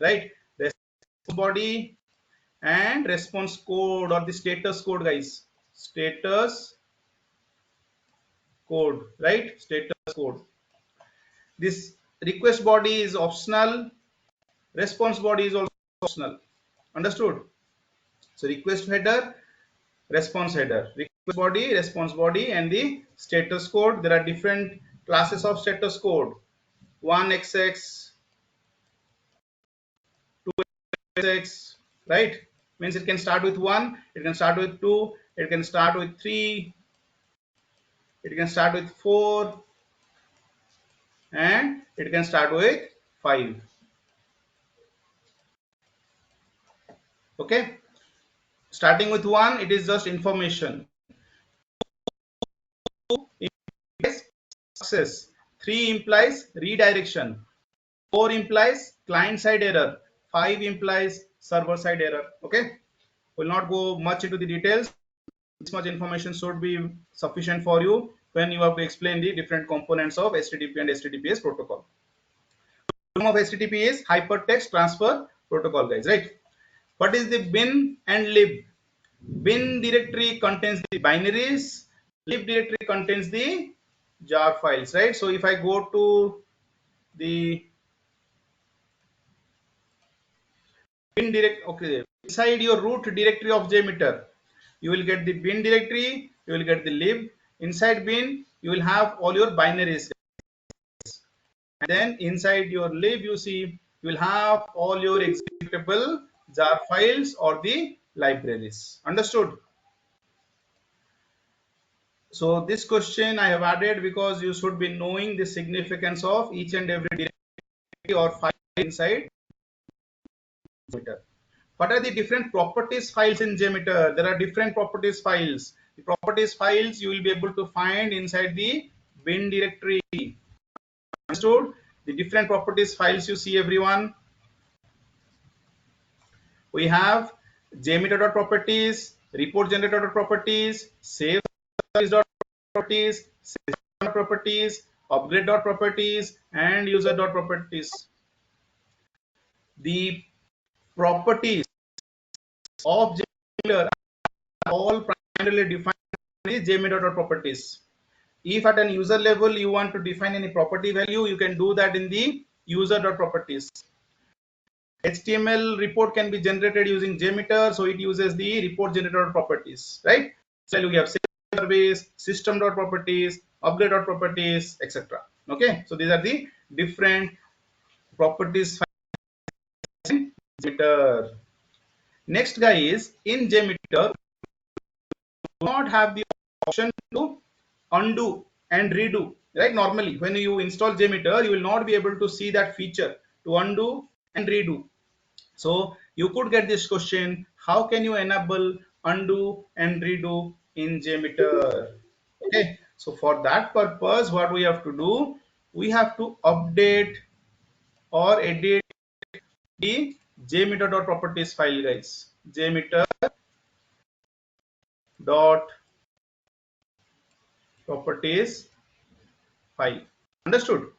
right? Response body and response code, or the status code, guys. Status code, right? Status code. This request body is optional. Response body is also optional. Understood? So request header, response header, request body, response body, and the status code. There are different classes of status code: 1xx, 2xx, right? Means it can start with 1, it can start with 2, it can start with 3, it can start with 4, and it can start with 5. Okay, starting with 1, it is just information. 2 implies success, 3 implies redirection, 4 implies client side error, 5 implies server side error. Okay, will not go much into the details. This much information should be sufficient for you when you have to explain the different components of HTTP and HTTPS protocol. The name of HTTP is hypertext transfer protocol, guys, right? What is the bin and lib? Bin directory contains the binaries, lib directory contains the jar files, right? So if I go to the bin direct, okay, inside your root directory of JMeter, you will get the bin directory, you will get the lib. Inside bin, you will have all your binaries. And then inside your lib, you see, you will have all your executable jar files or the libraries. Understood? So this question I have added because you should be knowing the significance of each and every directory or file inside JMeter. What are the different properties files in JMeter? There are different properties files. The properties files you will be able to find inside the bin directory. Understood? The different properties files you see, everyone. We have JMeter.properties, report generator properties, save service properties, properties, upgrade properties, and user properties. The properties of JMeter are all primarily defined in JMeter properties. If at an user level you want to define any property value, you can do that in the user properties. HTML report can be generated using JMeter, so it uses the report generator properties, right? So you have service, system properties, upgrade properties, etc. Okay, so these are the different properties in JMeter. Next guy is in JMeter, do not have the option to undo and redo, right? Normally when you install JMeter, you will not be able to see that feature to undo and redo. So you could get this question, how can you enable undo and redo in JMeter? Okay, so for that purpose, what we have to do, we have to update or edit the jmeter.properties file, guys. Jmeter.properties file. Understood?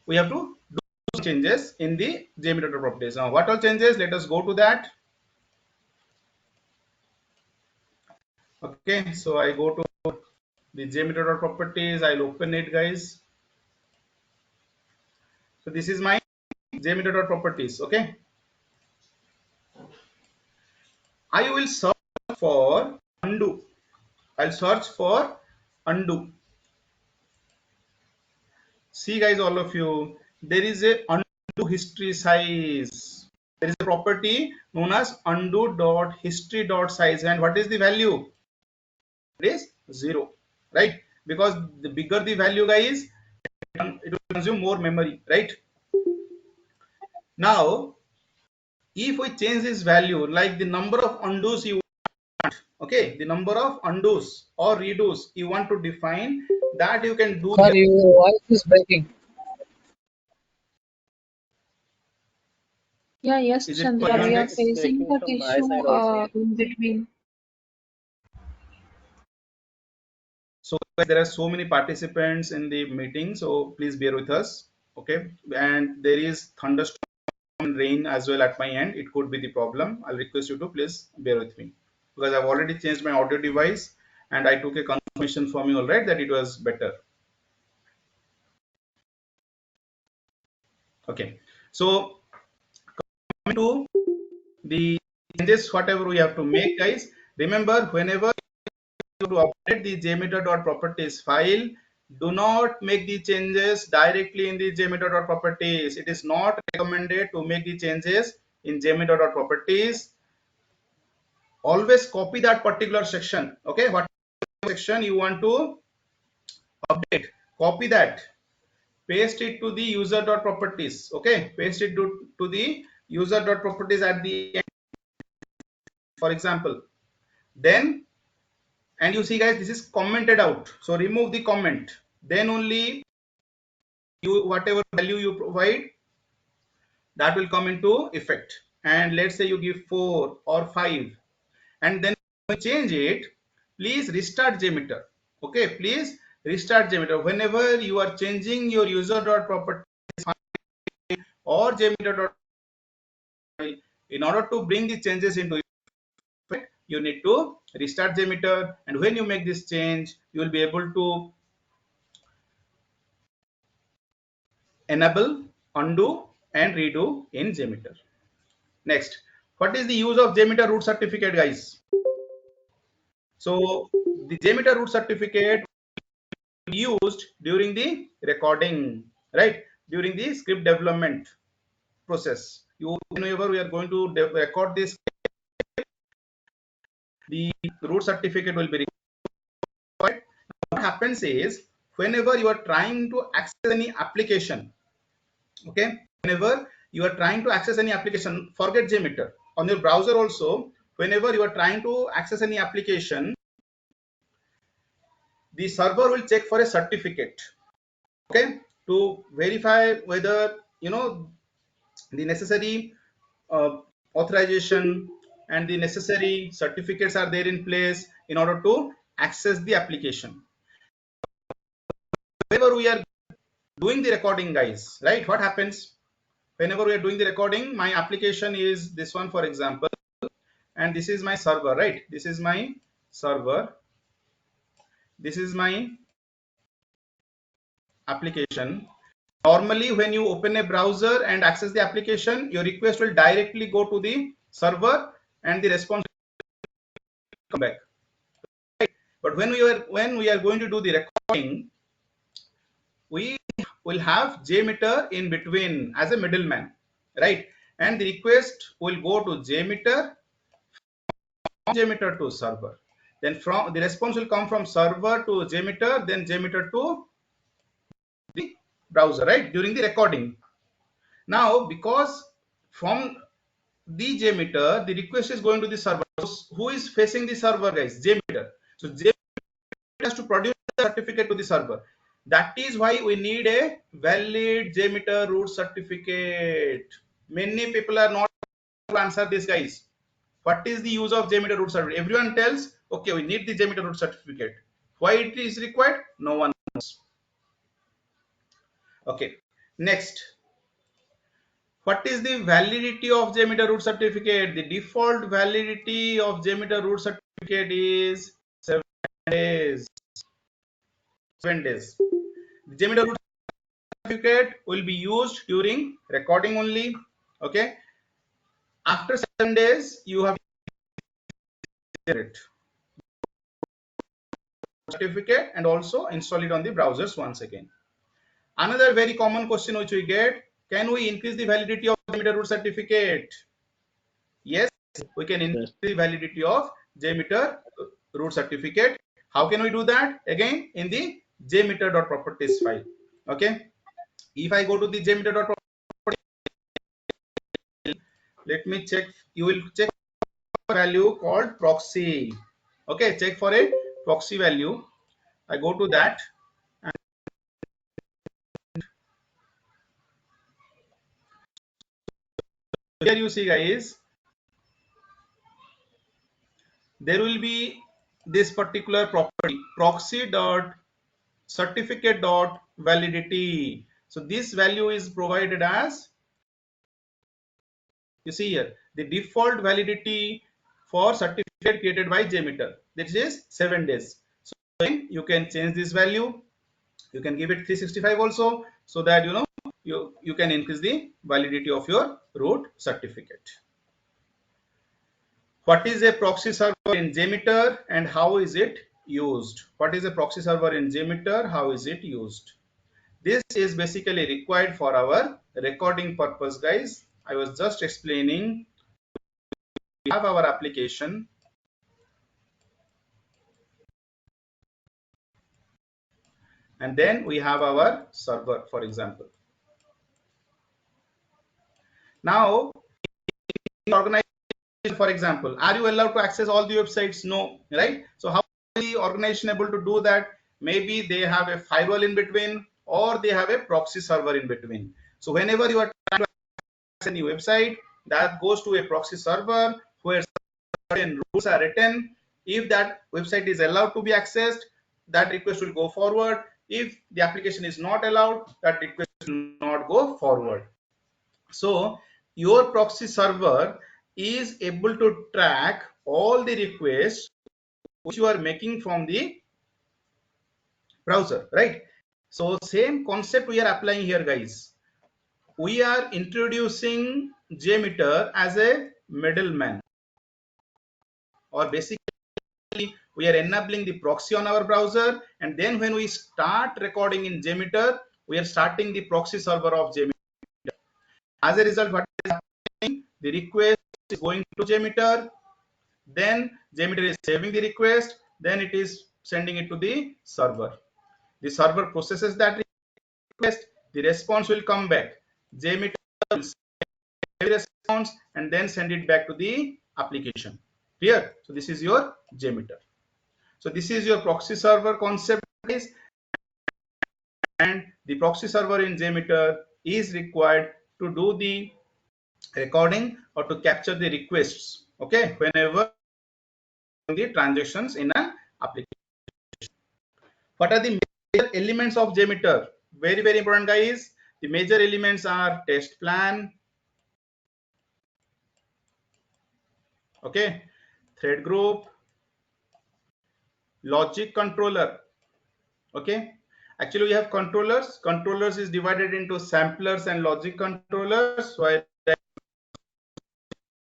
We have to do changes in the JMeter properties. Now, what all changes? Let us go to that. Okay, so I go to the JMeter properties. I'll open it, guys. So this is my JMeter properties. Okay, I will search for undo. I'll search for undo. See, guys, all of you, there is a undo history size. There is a property known as undo.history.size, and what is the value? It is 0, right? Because the bigger the value, guys, it will consume more memory, right? Now, if we change this value, like the number of undos you want, okay, the number of undos or redos you want to define, that you can do. Sir, your voice is breaking. Yeah, yes, Is it Chandra, we are next? It's facing breaking that from my issue side also. in between. So there are so many participants in the meeting, so please bear with us. Okay, and there is thunderstorm and rain as well at my end. It could be the problem. I'll request you to please bear with me because I've already changed my audio device and I took a confirmation from you, all right, that it was better. Okay, so coming to the changes, whatever we have to make, guys. Remember, whenever to update the jmeter.properties file, do not make the changes directly in the jmeter.properties. It is not recommended to make the changes in jmeter.properties. Always copy that particular section. Okay, what section you want to update, copy that, paste it to the user.properties. Okay, paste it to the user.properties at the end, for example. Then, and you see, guys, this is commented out, so remove the comment. Then only you, whatever value you provide, that will come into effect. And let's say you give 4 or 5, and then when you change it, please restart JMeter. Okay, please restart JMeter whenever you are changing your user.properties or JMeter. In order to bring the changes into effect, you need to restart JMeter, and when you make this change, you will be able to enable, undo, and redo in JMeter. Next, what is the use of JMeter root certificate, guys? So the JMeter root certificate used during the recording, right? During the script development process. Whenever we are going to record this, the root certificate will be required. What happens is, whenever you are trying to access any application, okay, whenever you are trying to access any application, forget JMeter, on your browser also, whenever you are trying to access any application, the server will check for a certificate, okay, to verify whether the necessary authorization and the necessary certificates are there in place in order to access the application. Whenever we are doing the recording, guys, right, what happens whenever we are doing the recording? My application is this one, for example, and this is my server, right? This is my server, this is my application. Normally when you open a browser and access the application, your request will directly go to the server and the response will come back, right? But when we are going to do the recording, we will have JMeter in between as a middleman, right? And the request will go to JMeter, from JMeter to server. Then from the response will come from server to JMeter, then JMeter to the browser, right? During the recording. Now, because from the JMeter, the request is going to the server. So who is facing the server, guys? JMeter. So JMeter has to produce the certificate to the server. That is why we need a valid JMeter root certificate. Many people are not able to answer this, guys. What is the use of JMeter root certificate? Everyone tells, okay, we need the JMeter root certificate. Why it is required? No one knows. Okay, next. What is the validity of JMeter root certificate? The default validity of JMeter root certificate is 7 days. 7 days. The JMeter root certificate will be used during recording only. Okay. After 7 days, you have it certificate and also install it on the browsers once again. Another very common question which we get: can we increase the validity of JMeter root certificate? Yes, we can increase the validity of JMeter root certificate. How can we do that? Again, in the jmeter.properties file. Okay. If I go to the jmeter.properties, let me check. You will check for a value called proxy. Okay, check for a proxy value. I go to that. And here you see, guys, there will be this particular property, proxy.certificate.validity. So this value is provided as, you see here, the default validity for certificate created by JMeter. This is 7 days. So again, you can change this value. You can give it 365 also, so that you can increase the validity of your root certificate. What is a proxy server in JMeter and how is it used? What is a proxy server in JMeter? How is it used? This is basically required for our recording purpose, guys. I was just explaining. We have our application, and then we have our server, for example. Now, organization, for example, are you allowed to access all the websites? No, right? So how is the organization able to do that? Maybe they have a firewall in between, or they have a proxy server in between. So whenever you are trying to access any website, that goes to a proxy server where certain rules are written. If that website is allowed to be accessed, that request will go forward. If the application is not allowed, that request will not go forward. So your proxy server is able to track all the requests which you are making from the browser, right? So same concept we are applying here, guys. We are introducing JMeter as a middleman, or basically we are enabling the proxy on our browser, and then when we start recording in JMeter, we are starting the proxy server of JMeter. As a result, what is happening? The request is going to JMeter, then JMeter is saving the request, then it is sending it to the server. The server processes that request, the response will come back. JMeter will save the response and then send it back to the application. Clear? So this is your JMeter. So this is your proxy server concept, and the proxy server in JMeter is required to do the recording or to capture the requests. Okay, whenever the transactions in an application. What are the major elements of JMeter? Very, very important, guys. The major elements are test plan, okay, thread group, logic controller, okay. Actually, we have controllers. Controllers is divided into samplers and logic controllers. So I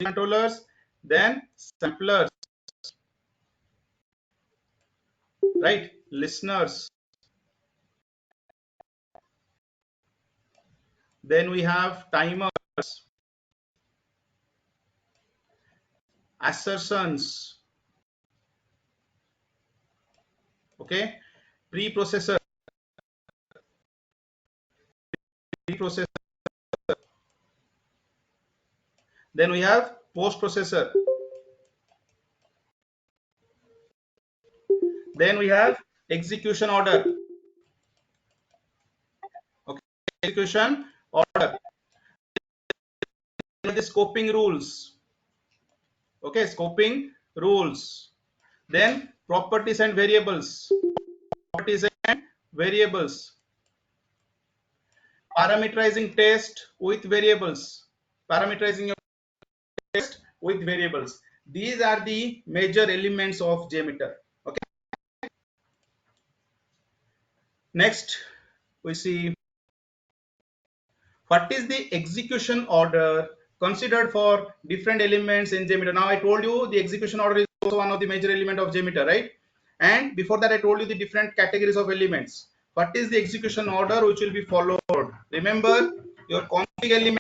controllers, then samplers, right? Listeners. Then we have timers, assertions, okay, preprocessor, preprocessor. Then we have post processor. Then we have execution order. Okay, execution order. The scoping rules. Okay, scoping rules. Then properties and variables. Properties and variables. Parameterizing test with variables. Parameterizing your test with variables. These are the major elements of JMeter. Okay. Next, we see what is the execution order considered for different elements in JMeter. Now I told you the execution order is also one of the major element of JMeter, right? And before that I told you the different categories of elements. What is the execution order which will be followed? Remember your config element.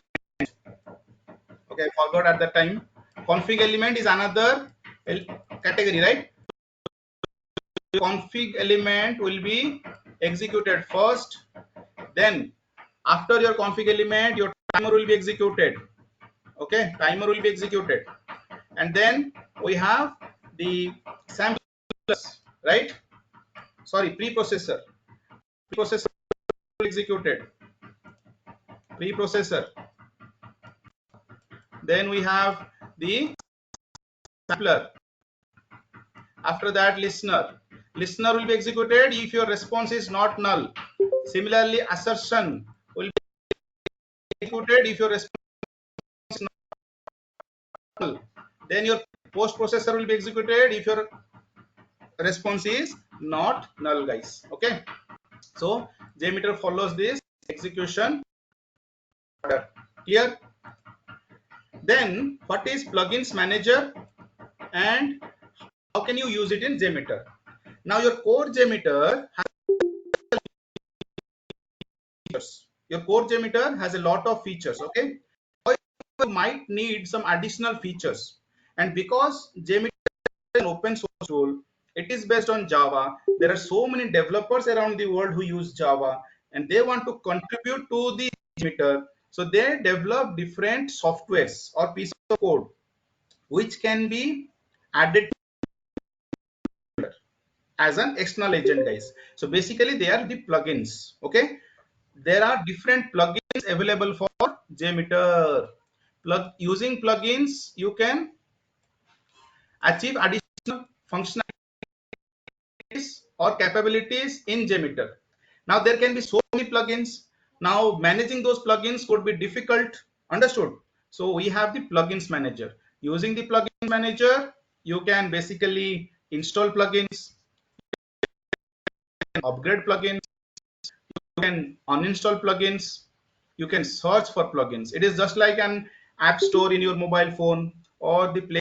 Okay, I forgot at that time. Config element is another category, right? Config element will be executed first, then after your config element your timer will be executed. Okay, timer will be executed, and then we have the samplers, right? Sorry, preprocessor executed, preprocessor. Then we have the sampler. After that, listener will be executed if your response is not null. Similarly, assertion will be executed if your response is not null. Then your post processor will be executed if your response is not null, guys. Okay, so JMeter follows this execution order. Clear? Then what is plugins manager and how can you use it in JMeter? Now your core JMeter has features. Your core JMeter has a lot of features. Okay, you might need some additional features, and because JMeter is an open source tool, it is based on Java. There are so many developers around the world who use Java and they want to contribute to the JMeter. So they develop different softwares or pieces of code which can be added as an external agent, guys. So basically they are the plugins. Okay, there are different plugins available for JMeter. Using plugins you can achieve additional functionalities or capabilities in JMeter. Now there can be so many plugins. Now managing those plugins could be difficult. Understood? So we have the plugins manager. Using the plugins manager, you can basically install plugins, upgrade plugins, you can uninstall plugins, you can search for plugins. It is just like an app store in your mobile phone or the Play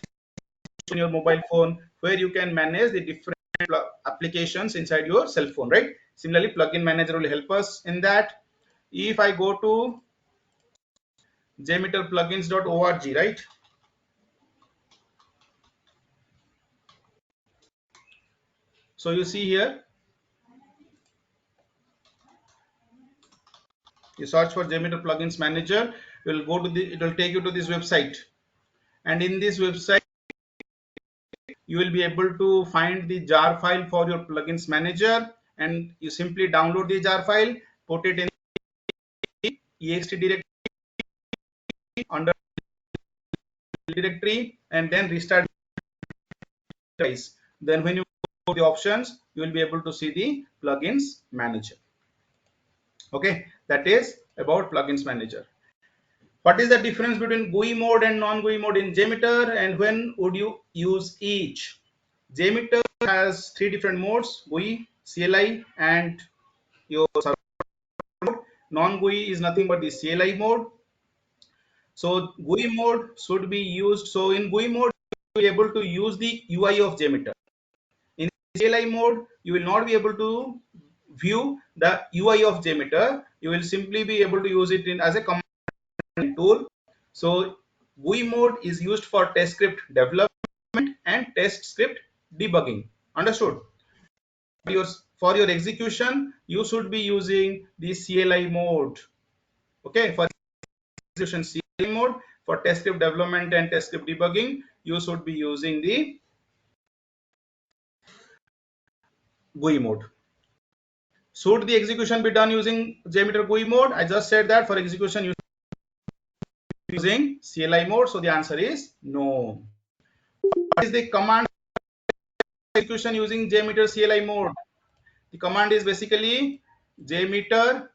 Store in your mobile phone where you can manage the different applications inside your cell phone, right? Similarly, plugin manager will help us in that. If I go to jmeterplugins.org, right? So you see here, you search for JMeter plugins manager, you will go to the, it will take you to this website, and in this website you will be able to find the jar file for your plugins manager, and you simply download the jar file, put it in the ext directory under directory and then restart twice. Then when you go to the options, you will be able to see the plugins manager. Okay, that is about plugins manager. What is the difference between GUI mode and non-GUI mode in JMeter, and when would you use each? JMeter has 3 different modes: GUI, CLI, and your server mode. Non-GUI is nothing but the CLI mode. So GUI mode should be used. So in GUI mode, you will be able to use the UI of JMeter. In CLI mode, you will not be able to view the UI of JMeter. You will simply be able to use it as a command tool. So GUI mode is used for test script development and test script debugging. Understood? For your execution, you should be using the CLI mode. Okay, for execution CLI mode. For test script development and test script debugging, you should be using the GUI mode. Should the execution be done using JMeter GUI mode? I just said that for execution you should be using CLI mode. So the answer is no. What is the command execution using JMeter CLI mode? The command is basically JMeter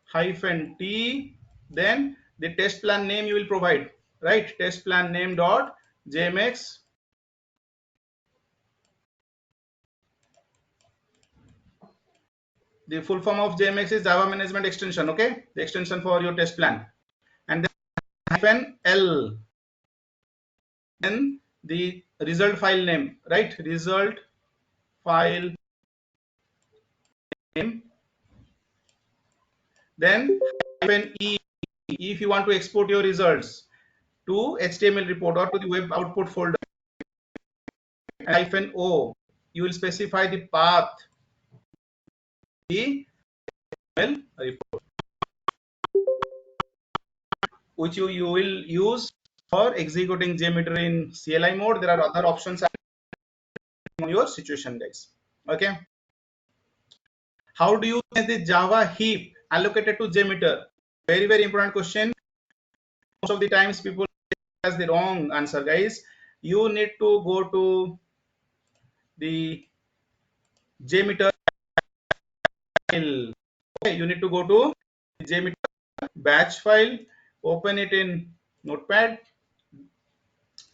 hyphen T, then the test plan name you will provide, right? Test plan name dot JMX the full form of JMX is Java Management Extension, okay? The extension for your test plan. And then hyphen L, then the result file name, right? Result file name. Then hyphen E if you want to export your results to HTML report or to the web output folder. And hyphen O, you will specify the path the HTML report, which you will use for executing JMeter in CLI mode. There are other options on your situation, guys. Okay. How do you manage the Java heap allocated to JMeter? Very, very important question. Most of the times people has the wrong answer, guys. You need to go to the JMeter file. Okay, you need to go to the JMeter batch file, open it in Notepad,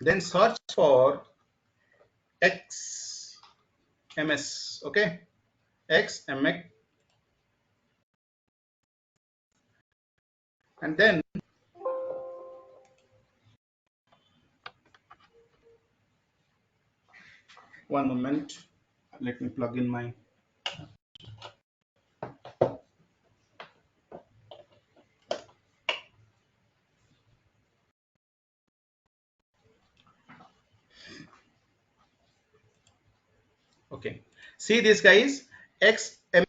then search for XMS. Okay, XMX, and then one moment, let me plug in my okay. See this, guys. XMX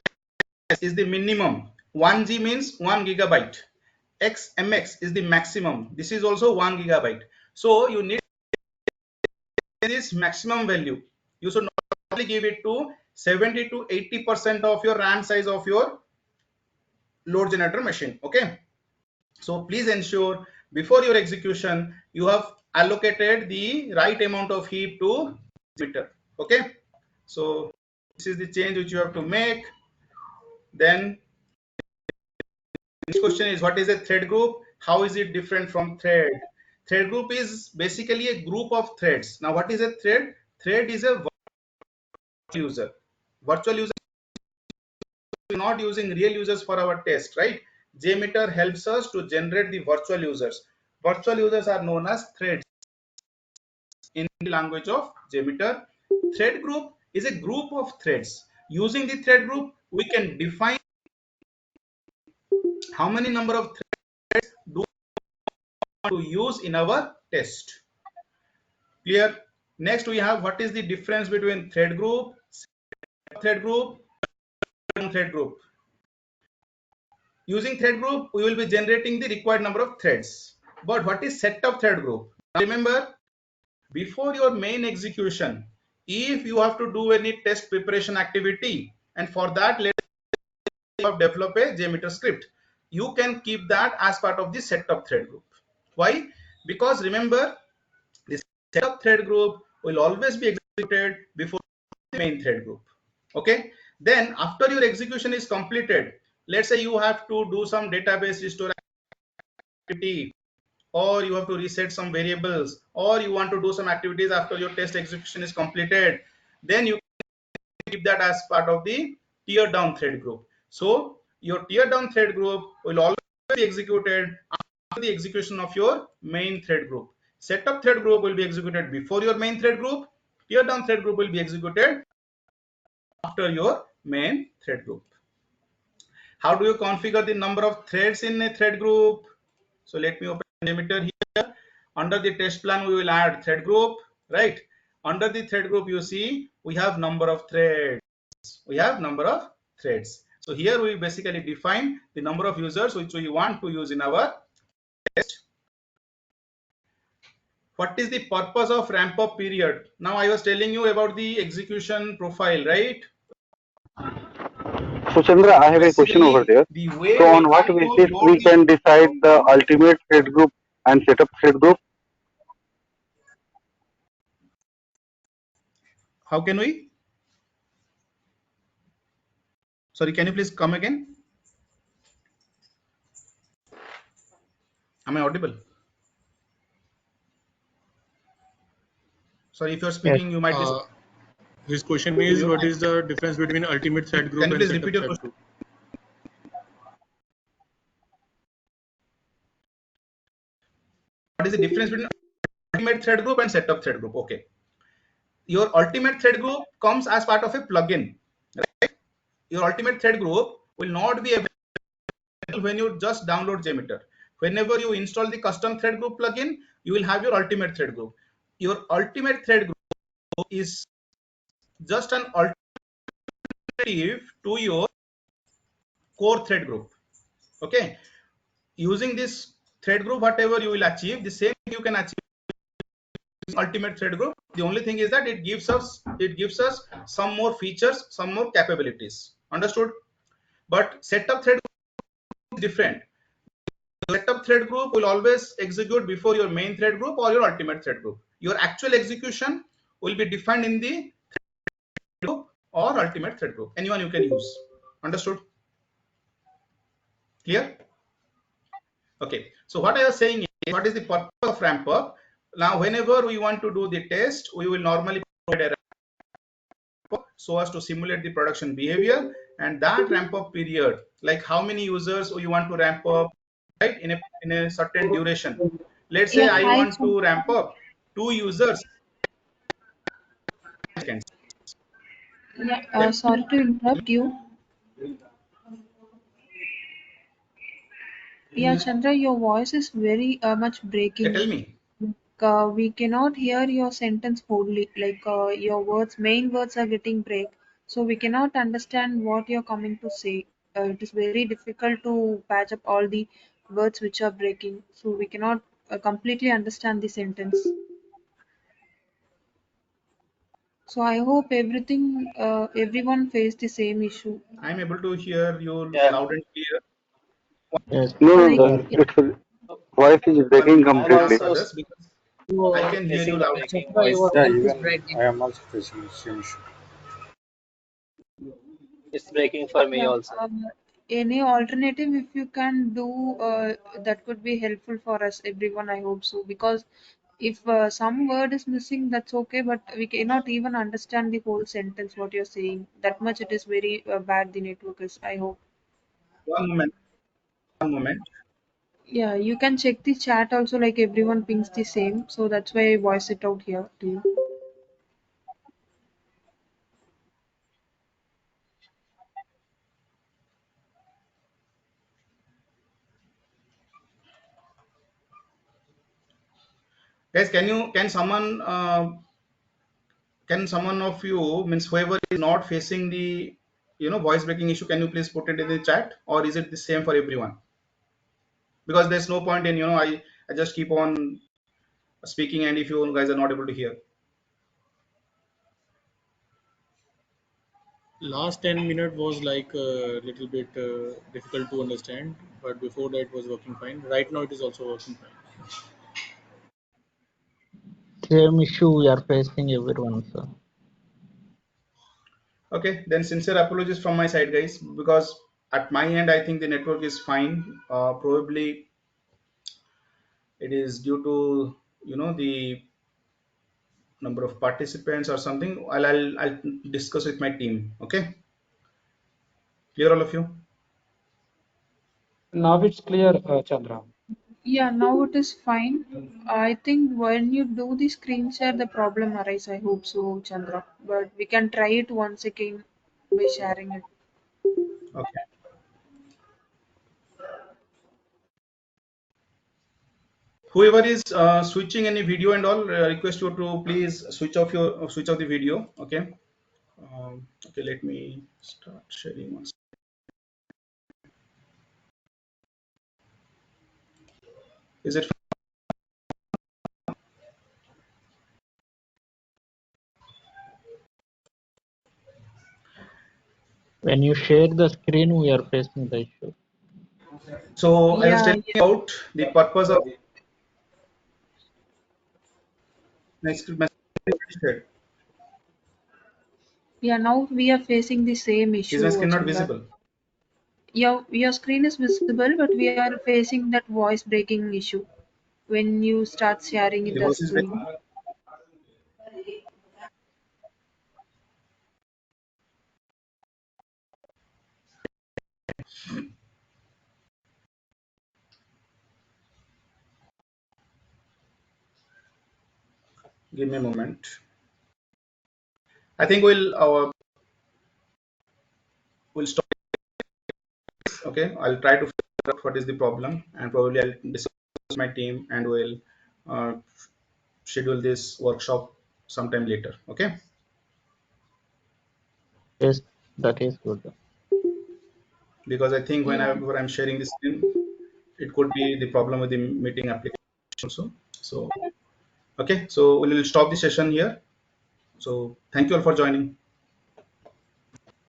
is the minimum. 1G means 1 gigabyte. XMX is the maximum. This is also 1 gigabyte. So you need this maximum value. You should not only give it to 70 to 80% of your RAM size of your load generator machine. Okay. So please ensure before your execution you have allocated the right amount of heap to JMeter. Okay. So this is the change which you have to make. Then next question is, what is a thread group? How is it different from thread? Thread group is basically a group of threads. Now what is a thread? Thread is a virtual user. Virtual user, we are not using real users for our test, right? JMeter helps us to generate the virtual users. Virtual users are known as threads in the language of JMeter. Thread group is a group of threads. Using the thread group, we can define how many number of threads do we want to use in our test. Clear? Next we have what is the difference between thread group, thread group, and thread group. Using thread group, we will be generating the required number of threads. But what is setup thread group? Now remember, before your main execution, if you have to do any test preparation activity, and for that, let's develop a JMeter script. you can keep that as part of the setup thread group. Why? Because remember, the setup thread group will always be executed before the main thread group. Okay, then after your execution is completed, let's say you have to do some database restore activity, or you have to reset some variables, or you want to do some activities after your test execution is completed, then you keep that as part of the tear down thread group. So your tear down thread group will always be executed after the execution of your main thread group. Setup thread group will be executed before your main thread group. Tear down thread group will be executed after your main thread group. How do you configure the number of threads in a thread group? So let me open JMeter here. Under the test plan, we will add thread group, right? Under the thread group, you see we have number of threads. We have number of threads. So here we basically define the number of users which we want to use in our test. What is the purpose of ramp up period? Now I was telling you about the execution profile, right? So Chandra, I have a question over Basically, there. the way So we on what want to basis load we the, can decide the ultimate thread group and setup thread group? how can we? Sorry, can you please come again? Am I audible? Sorry, if you're Yes. speaking, you might be. His question is, what is the difference between ultimate thread Can group you and please setup repeat your thread question? group? What is the difference between ultimate thread group and setup thread group? Okay. Your ultimate thread group comes as part of a plugin, right? Your ultimate thread group will not be available when you just download JMeter. Whenever you install the custom thread group plugin, you will have your ultimate thread group. Your ultimate thread group is just an alternative to your core thread group. Okay. Using this thread group, whatever you will achieve, the same you can achieve ultimate thread group. The only thing is that it gives us some more features, some more capabilities. Understood? But setup thread group is different. Setup thread group will always execute before your main thread group or your ultimate thread group. Your actual execution will be defined in the thread group or ultimate thread group. Anyone you can use. Understood? Clear? Okay. So what I was saying is, what is the purpose of ramp up? Now, whenever we want to do the test, we will normally provide a ramp up so as to simulate the production behavior, and that ramp up period, like how many users you want to ramp up, right, in a certain duration. Let's say Yeah, I hi. want to ramp up 2 users. Seconds. Yeah, Tell, sorry to interrupt you. Yeah, Chandra, your voice is very much yeah, breaking. tell me. We cannot hear your sentence wholly. Like your words, main words are getting break, so we cannot understand what you're coming to say. It is very difficult to patch up all the words which are breaking, so we cannot completely understand the sentence. So I hope everyone face the same issue. I'm able to hear you Yeah. loud and clear. Yes. No, no, Like no. Sir, It's voice is breaking I'm Can ask completely. also others because I can hear you facing the loud. breaking Chandra, voice. your Yeah, voice is even breaking. I am also facing the same issue. It's breaking for me yeah, also. any alternative if you can do that could be helpful for us, everyone. I hope so because if some word is missing, that's okay, but we cannot even understand the whole sentence what you're saying. That much it is very bad. The network is. I hope. One moment. One moment. Yeah, you can check the chat also. Like everyone pings the same, so that's why I voice it out here to you. Guys, can someone of you, means whoever is not facing the voice breaking issue, can you please put it in the chat, or is it the same for everyone? Because there's no point in I just keep on speaking, and if you guys are not able to hear. Last 10 minutes was like a little bit difficult to understand. but before that it was working fine. Right now it is also working fine. Same issue we are facing everyone, sir. Okay, then sincere apologies from my side, guys, because at my end I think the network is fine. Probably it is due to the number of participants or something. I'll discuss with my team. Okay, clear all of you? Now it's clear, Chandra. Yeah, now it is fine. I think when you do the screen share, the problem arises. I hope so, Chandra. But we can try it once again by sharing it. Okay. Whoever is switching any video and all, request you to please switch off the video. Okay. Okay. Let me start sharing once. Is it? When you share the screen, we are facing the issue. So I was Yeah, telling you about the purpose of next message. yeah. Now we are facing the same Is my issue, screen not Chandra. visible? Your screen is visible, but we are facing that voice breaking issue when you start sharing The the voice is screen. breaking. Give me a moment. I think we'll stop. Okay, I'll try to figure out what is the problem, and probably I'll discuss with my team, and we'll uh, schedule this workshop sometime later. Okay, Yes, that is good. because I think Yeah. whenever I'm sharing this screen, it could be the problem with the meeting application also. So okay, so we'll stop the session here. So thank you all for joining.